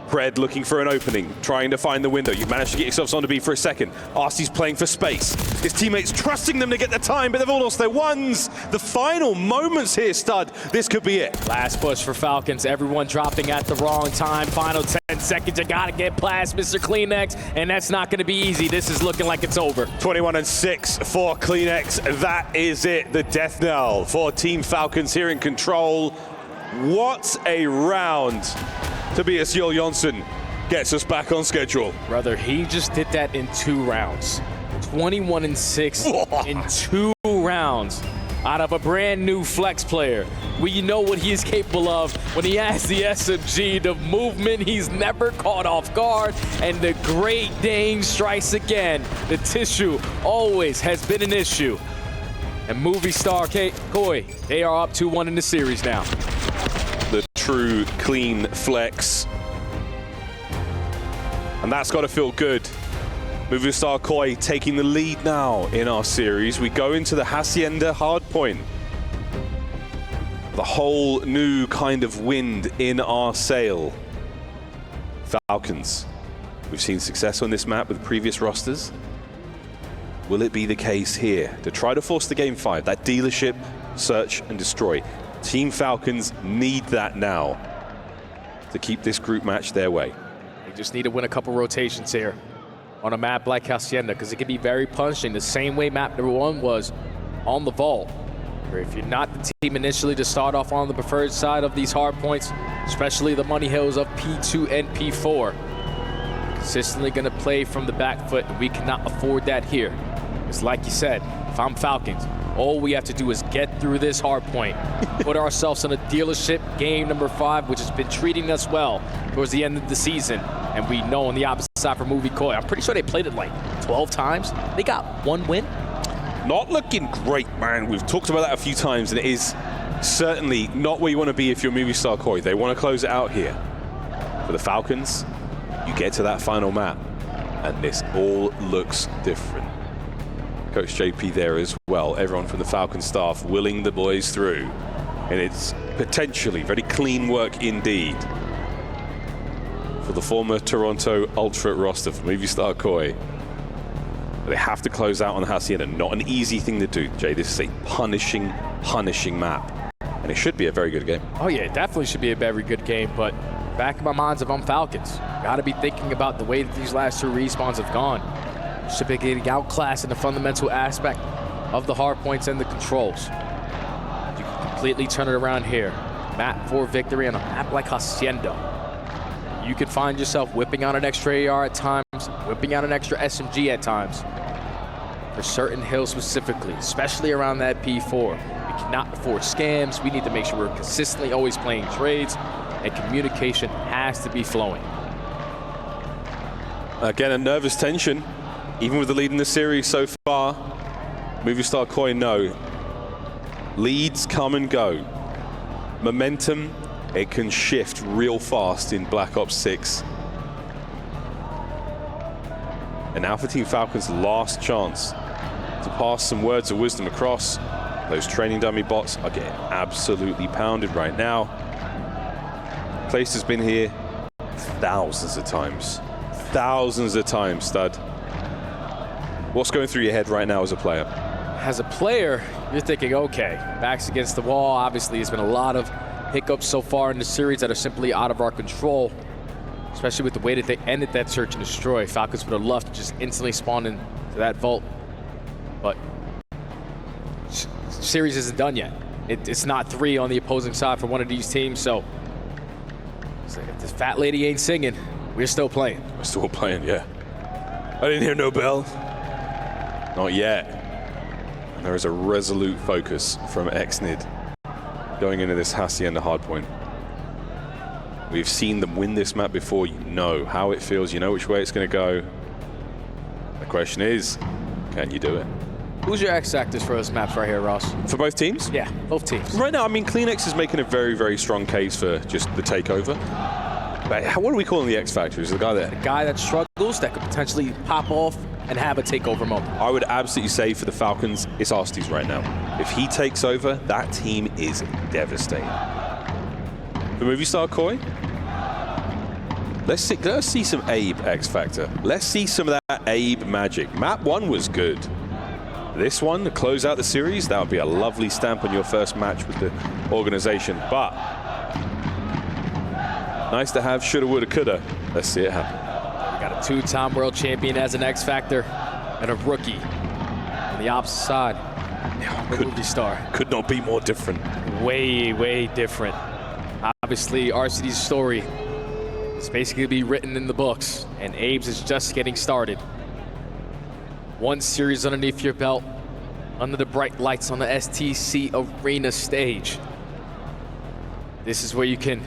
Pred looking for an opening, trying to find the window. You've managed to get yourselves on to B for a second. Arce's playing for space. His teammates trusting them to get the time, but they've all lost their ones. The final moments here, Stud. This could be it.
Last push for Falcons. Everyone dropping at the wrong time. Final 10 seconds. You got to get past Mr. climax, and that's not going to be easy. This is looking like it's over.
21-6 for climax. That is it. The death knell for Team Falcons here in control. What a round. Tobias Janssen gets us back on schedule.
Brother, he just did that in 2 rounds. 21-6 in 2 rounds. out of a brand new flex player. We know what he is capable of when he has the SMG, the movement, he's never caught off guard, and the Great Dane strikes again. The tissue always has been an issue. And Movistar Koi, they are up 2-1 in the series now.
The true clean flex. And that's got to feel good. Movistar Koi taking the lead now in our series. We go into the Hacienda Hardpoint. The whole new kind of wind in our sail. Falcons. We've seen success on this map with previous rosters. Will it be the case here to try to force the game 5? That dealership, search and destroy. Team Falcons need that now to keep this group match their way.
They just need to win a couple rotations here on a map like Hacienda, because it can be very punishing, the same way map number 1 was on the Vault. Where if you're not the team initially to start off on the preferred side of these hard points, especially the money hills of P2 and P4, consistently going to play from the back foot, and we cannot afford that here. It's like you said, if I'm Falcons, all we have to do is get through this hard point, put ourselves on a dealership game number 5, which has been treating us well towards the end of the season. And we know on the opposite side for Movie Koi, I'm pretty sure they played it like 12 times. They got 1 win.
Not looking great, man. We've talked about that a few times, and it is certainly not where you want to be if you're Movistar Koi. They want to close it out here. For the Falcons, you get to that final map, and this all looks different. Coach JP there as well. Everyone from the Falcon staff willing the boys through. And it's potentially very clean work indeed for the former Toronto Ultra roster for Movistar Koi. They have to close out on Hacienda. Not an easy thing to do, Jay. This is a punishing map. And it should be a very good game.
Oh yeah, it definitely should be a very good game, but back in my minds if I'm Falcons, gotta be thinking about the way that these last 2 respawns have gone. Should be getting outclassed in the fundamental aspect of the hard points and the controls. You can completely turn it around here. Map 4 victory on a map like Hacienda. You could find yourself whipping out an extra AR at times, whipping out an extra SMG at times. For certain hills specifically, especially around that P4. We cannot afford scams. We need to make sure we're consistently always playing trades, and communication has to be flowing.
Again, a nervous tension. Even with the lead in the series so far, Movistar Koi know leads come and go. Momentum, it can shift real fast in Black Ops 6. And now for Team Falcons' last chance to pass some words of wisdom across. Those training dummy bots are getting absolutely pounded right now. Place has been here thousands of times. Thousands of times, stud. What's going through your head right now as a player?
As a player, you're thinking, okay, back's against the wall. Obviously, there's been a lot of hiccups so far in the series that are simply out of our control, especially with the way that they ended that search and destroy. Falcons would have loved to just instantly spawn into that vault, but series isn't done yet. It's not 3 on the opposing side for one of these teams, so if this fat lady ain't singing, we're still playing.
We're still playing, yeah. I didn't hear no bell. Not yet. And there is a resolute focus from XNID going into this Hacienda hardpoint. We've seen them win this map before. You know how it feels. You know which way it's going to go. The question is, can you do it?
Who's your X factors for those maps right here, Ross?
For both teams?
Yeah, both teams.
Right now, I mean, CleanX is making a very, very strong case for just the takeover. But what are we calling the X factor? Is the guy there?
The guy that struggles, that could potentially pop off and have a takeover moment.
I would absolutely say for the Falcons, it's Arstes right now. If he takes over, that team is devastating. For Movistar Koi, let's see some Abe X Factor. Let's see some of that Abe magic. Map 1 was good. This one, to close out the series, that would be a lovely stamp on your first match with the organization. But nice to have shoulda, woulda, coulda. Let's see it happen.
We got a 2-time world champion as an X Factor and a rookie on the opposite side. Movistar.
Could not be more different.
Way, way different. Obviously, RCD's story is basically to be written in the books, and Abe's is just getting started. 1 series underneath your belt, under the bright lights on the STC Arena stage. This is where you can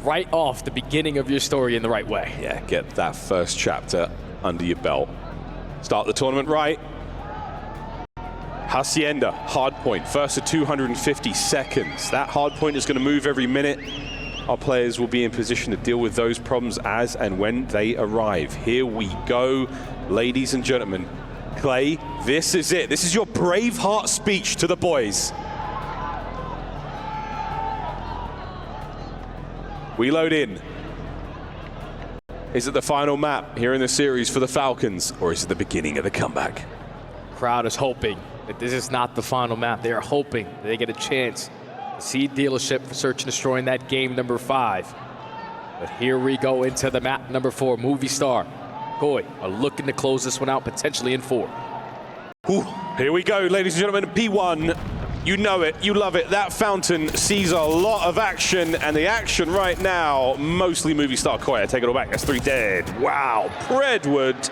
write off the beginning of your story in the right way.
Yeah, get that first chapter under your belt. Start the tournament right. Hacienda, Hardpoint, first to 250 seconds. That Hardpoint is going to move every minute. Our players will be in position to deal with those problems as and when they arrive. Here we go, ladies and gentlemen. Clay, this is it. This is your Braveheart speech to the boys. We load in. Is it the final map here in the series for the Falcons, or is it the beginning of the comeback?
Crowd is hoping that this is not the final map. They are hoping that they get a chance to see dealership for search and destroying that game number 5. But here we go into the map number 4. Movistar, Koi are looking to close this one out, potentially in 4.
Whew. Here we go, ladies and gentlemen. P1. You know it, you love it. That fountain sees a lot of action, and the action right now, mostly Movistar Koi. I take it all back. That's 3 dead. Wow. Predwood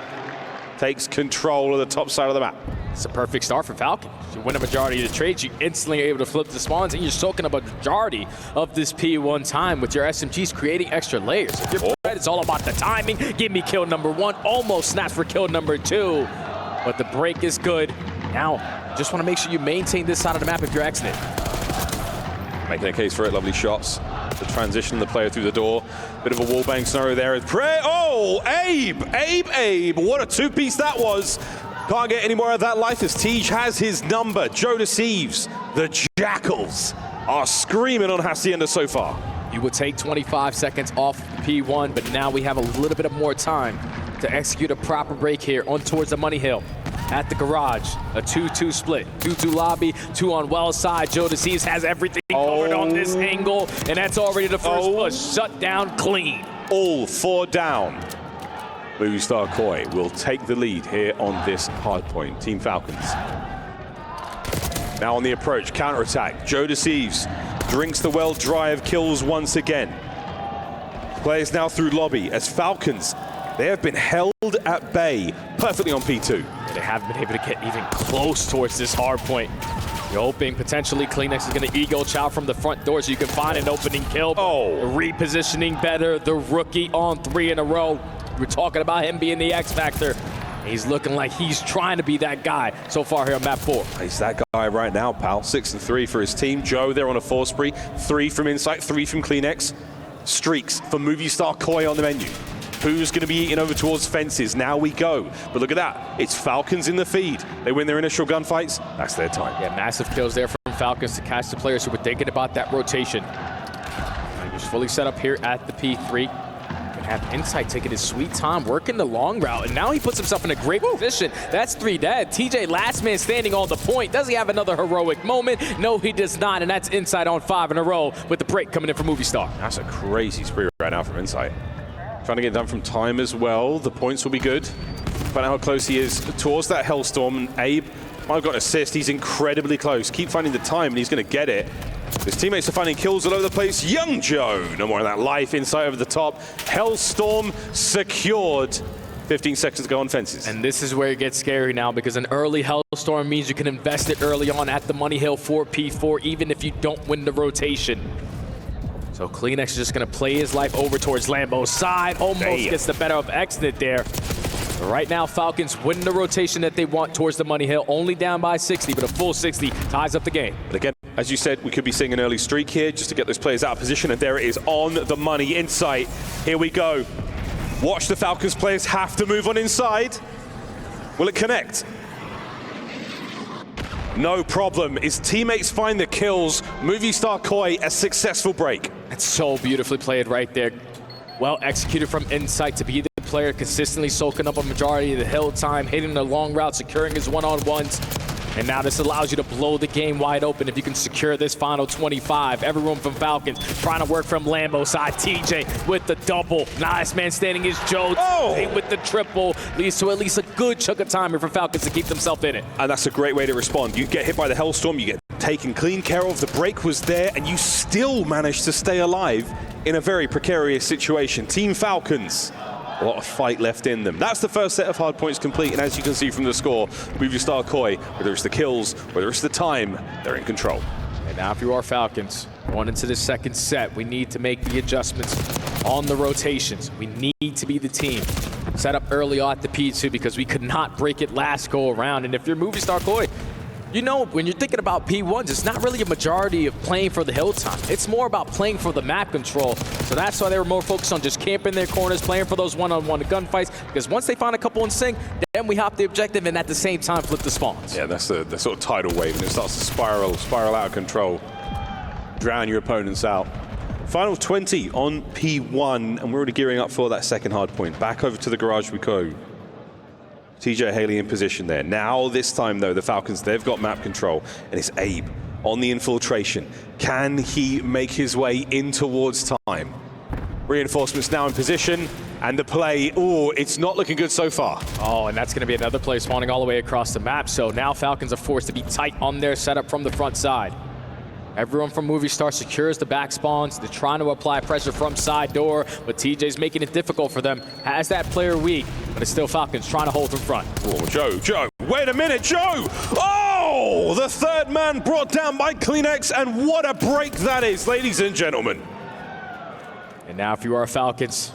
takes control of the top side of the map.
It's a perfect start for Falcon. You win a majority of the trades, you instantly are able to flip the spawns, and you're soaking up a majority of this P1 time with your SMGs creating extra layers. If you're Pred, it's all about the timing. Give me kill number 1, almost snaps for kill number 2. But the break is good. Now, just want to make sure you maintain this side of the map if you're exiting.
Making a case for it, lovely shots. The transition, the player through the door. Bit of a wallbang scenario there. Oh, Abe, what a two-piece that was. Can't get any more of that life as Tej has his number. Joe deceives. The Jackals are screaming on Hacienda so far.
You would take 25 seconds off the P1, but now we have a little bit of more time to execute a proper break here on towards the money hill. At the garage, a 2-2 split. 2-2 lobby, 2 on Wells side. Joe Deceives has everything covered on this angle, and that's already the first push. Shut down clean.
All 4 down. Movistar Koi will take the lead here on this hardpoint. Team Falcons. Now on the approach, counterattack. Joe Deceives drinks the well dry of kills once again. Players now through lobby as Falcons, they have been held at bay perfectly on P2.
They haven't been able to get even close towards this hard point. You're hoping potentially climax is going to ego chow from the front door so you can find an opening kill. Repositioning better, the rookie on 3 in a row. We're talking about him being the X factor. He's looking like he's trying to be that guy so far here on map 4.
He's that guy right now, pal. 6 and 3 for his team. Joe, they're on a 4 spree. 3 from Insight, 3 from CleanX. Streaks for Movistar Koi on the menu. Who's going to be eating over towards fences? Now we go. But look at that. It's Falcons in the feed. They win their initial gunfights. That's their time.
Yeah, massive kills there from Falcons to catch the players who were thinking about that rotation. He's fully set up here at the P3. Gonna have Insight taking his sweet time, working the long route, and now he puts himself in a great position. That's 3 dead. TJ, last man standing on the point. Does he have another heroic moment? No, he does not, and that's Insight on 5 in a row with the break coming in from Movistar.
That's a crazy spree right now from Insight. Trying to get done from time as well. The points will be good. Find out how close he is towards that Hellstorm. And Abe might have got an assist. He's incredibly close. Keep finding the time, and he's going to get it. His teammates are finding kills all over the place. Young Joe, no more of that life. Insight over the top. Hellstorm secured. 15 seconds to go on fences.
And this is where it gets scary now, because an early Hellstorm means you can invest it early on at the money hill for P4, even if you don't win the rotation. So CleanX is just going to play his life over towards Lambo's side. Almost gets the better of Exit there. But right now, Falcons win the rotation that they want towards the money hill. Only down by 60, but a full 60 ties up the game.
But again, as you said, we could be seeing an early streak here just to get those players out of position. And there it is on the money. Insight. Here we go. Watch the Falcons players have to move on inside. Will it connect? No problem. His teammates find the kills. Movistar Koi, a successful break.
That's so beautifully played right there. Well executed from Insight to be the player consistently soaking up a majority of the hill time, hitting the long route, securing his one-on-ones. And now this allows you to blow the game wide open if you can secure this final 25. Everyone from Falcons trying to work from Lambo's side. TJ with the double. Nice man standing is Joe. With the triple. Leads to at least a good chunk of time here for Falcons to keep themselves in it.
And that's a great way to respond. You get hit by the Hellstorm, you get taken clean care of, the break was there, and you still managed to stay alive in a very precarious situation. Team Falcons, a lot of fight left in them. That's the first set of hard points complete, and as you can see from the score, Movistar Koi, whether it's the kills, whether it's the time, they're in control.
And now if you are Falcons, going into the second set, we need to make the adjustments on the rotations. We need to be the team set up early on at the P2 because we could not break it last go around. And if you're Movistar Koi, you know, when you're thinking about P1s, it's not really a majority of playing for the hill time. It's more about playing for the map control. So that's why they were more focused on just camping their corners, playing for those one-on-one gunfights. Because once they find a couple in sync, then we hop the objective and at the same time flip the spawns.
Yeah, that's the sort of tidal wave, and it starts to spiral out of control. Drown your opponents out. Final 20 on P1, and we're already gearing up for that second hard point. Back over to the garage we go. TJ Haley in position there. Now, this time, though, the Falcons, they've got map control, and it's Abe on the infiltration. Can he make his way in towards time? Reinforcements now in position, and the play, oh, it's not looking good so far.
Oh, and that's going to be another player spawning all the way across the map. So now Falcons are forced to be tight on their setup from the front side. Everyone from Movistar secures the back spawns. They're trying to apply pressure from side door, but TJ's making it difficult for them. Has that player weak, but it's still Falcons trying to hold in front.
Oh, Joe, wait a minute, Joe! Oh, the third man brought down by climax, and what a break that is, ladies and gentlemen.
And now if you are Falcons,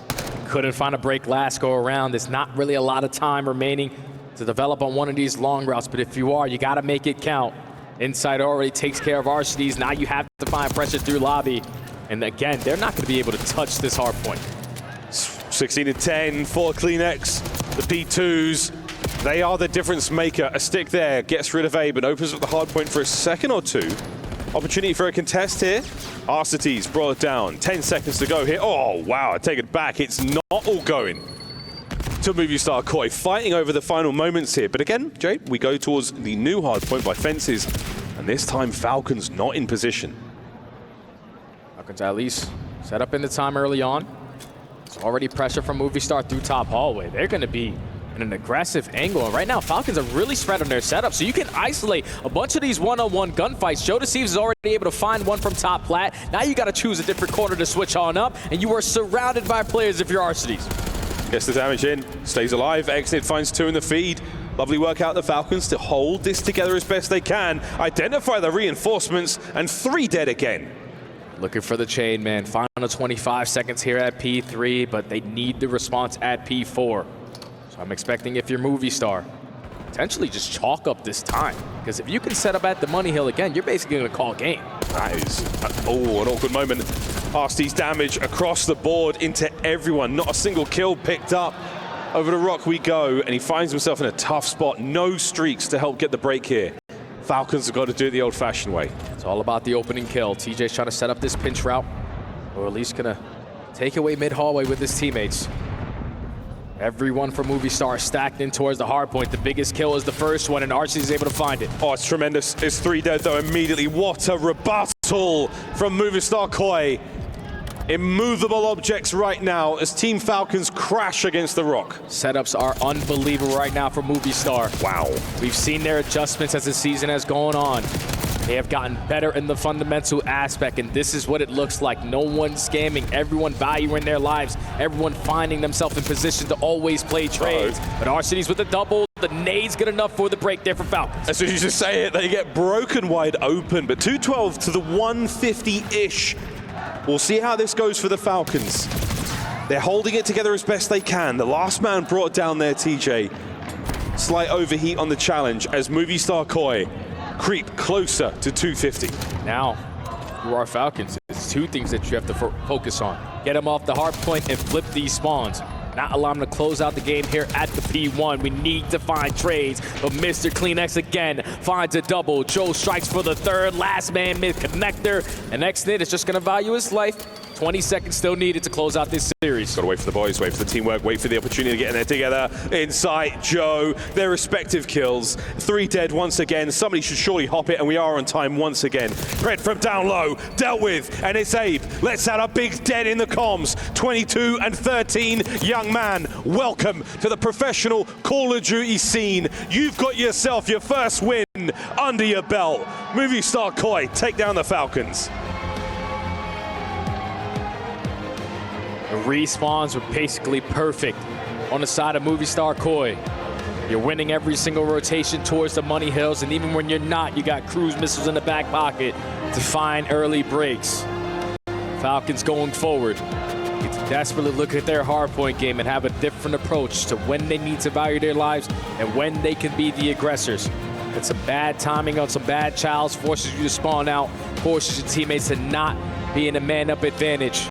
couldn't find a break last go around. There's not really a lot of time remaining to develop on one of these long routes, but if you are, you got to make it count. Inside already takes care of RCDs. Now you have to find pressure through lobby. And again, they're not going to be able to touch this hard point.
16-10 for climax. The P2s, they are the difference maker. A stick there gets rid of Abe and opens up the hard point for a second or two. Opportunity for a contest here. RCDs brought it down. 10 seconds to go here. Oh, wow, I take it back. It's not all going to Movistar Koi, fighting over the final moments here. But again, Jay, we go towards the new hard point by fences, and this time Falcons not in position.
Falcons at least set up in the time early on. It's already pressure from Movistar through top hallway. They're going to be in an aggressive angle. And right now, Falcons are really spread on their setup, so you can isolate a bunch of these one-on-one gunfights. Joe Deceives is already able to find one from top plat. Now you got to choose a different corner to switch on up, and you are surrounded by players if you're RCDs.
Gets the damage in, stays alive. Exit finds two in the feed. Lovely work out the Falcons to hold this together as best they can. Identify the reinforcements, and 3 dead again.
Looking for the chain, man. Final 25 seconds here at P3, but they need the response at P4. So I'm expecting, if you're Movistar, potentially just chalk up this time. Because if you can set up at the money hill again, you're basically going to call game.
That is, an awkward moment. RCD's damage across the board into everyone. Not a single kill picked up. Over the rock we go, and he finds himself in a tough spot. No streaks to help get the break here. Falcons have got to do it the old-fashioned way.
It's all about the opening kill. TJ's trying to set up this pinch route, or at least going to take away mid-hallway with his teammates. Everyone from Movistar stacked in towards the hard point. The biggest kill is the first one, and Archie is able to find it.
Oh, it's tremendous. It's 3 dead, though, immediately. What a rebuttal from Movistar Koi. Immovable objects right now as Team Falcons crash against the rock.
Setups are unbelievable right now for Movistar.
Wow.
We've seen their adjustments as the season has gone on. They have gotten better in the fundamental aspect, and this is what it looks like. No one scamming, everyone valuing their lives, everyone finding themselves in position to always play trades. But RCD's with the double, the nade's good enough for the break there for Falcons.
As soon as you say it, they get broken wide open, but 212 to the 150-ish. We'll see how this goes for the Falcons. They're holding it together as best they can. The last man brought down there, TJ. Slight overheat on the challenge as Movistar Koi creep closer to 250.
Now, you are Falcons. It's 2 things that you have to focus on. Get them off the hard point and flip these spawns. Not allow them to close out the game here at the P1. We need to find trades, but Mr. climax again finds a double. Joe strikes for the 3rd. Last man mid connector. And X-Nit is just going to value his life. 20 seconds still needed to close out this series.
Got to wait for the boys, wait for the teamwork, wait for the opportunity to get in there together. Inside Joe, their respective kills. 3 dead once again. Somebody should surely hop it, and we are on time once again. Fred from down low, dealt with, and it's Abe. Let's add a big dead in the comms. 22 and 13, young man. Welcome to the professional Call of Duty scene. You've got yourself your first win under your belt. Movistar Koi take down the Falcons.
The respawns were basically perfect. on the side of Movistar Koi. You're winning every single rotation towards the money hills, and even when you're not, you got cruise missiles in the back pocket to find early breaks. Falcons going forward need to desperately look at their hardpoint game and have a different approach to when they need to value their lives and when they can be the aggressors. It's some bad timing on some bad childs, forces you to spawn out, forces your teammates to not be in a man-up advantage.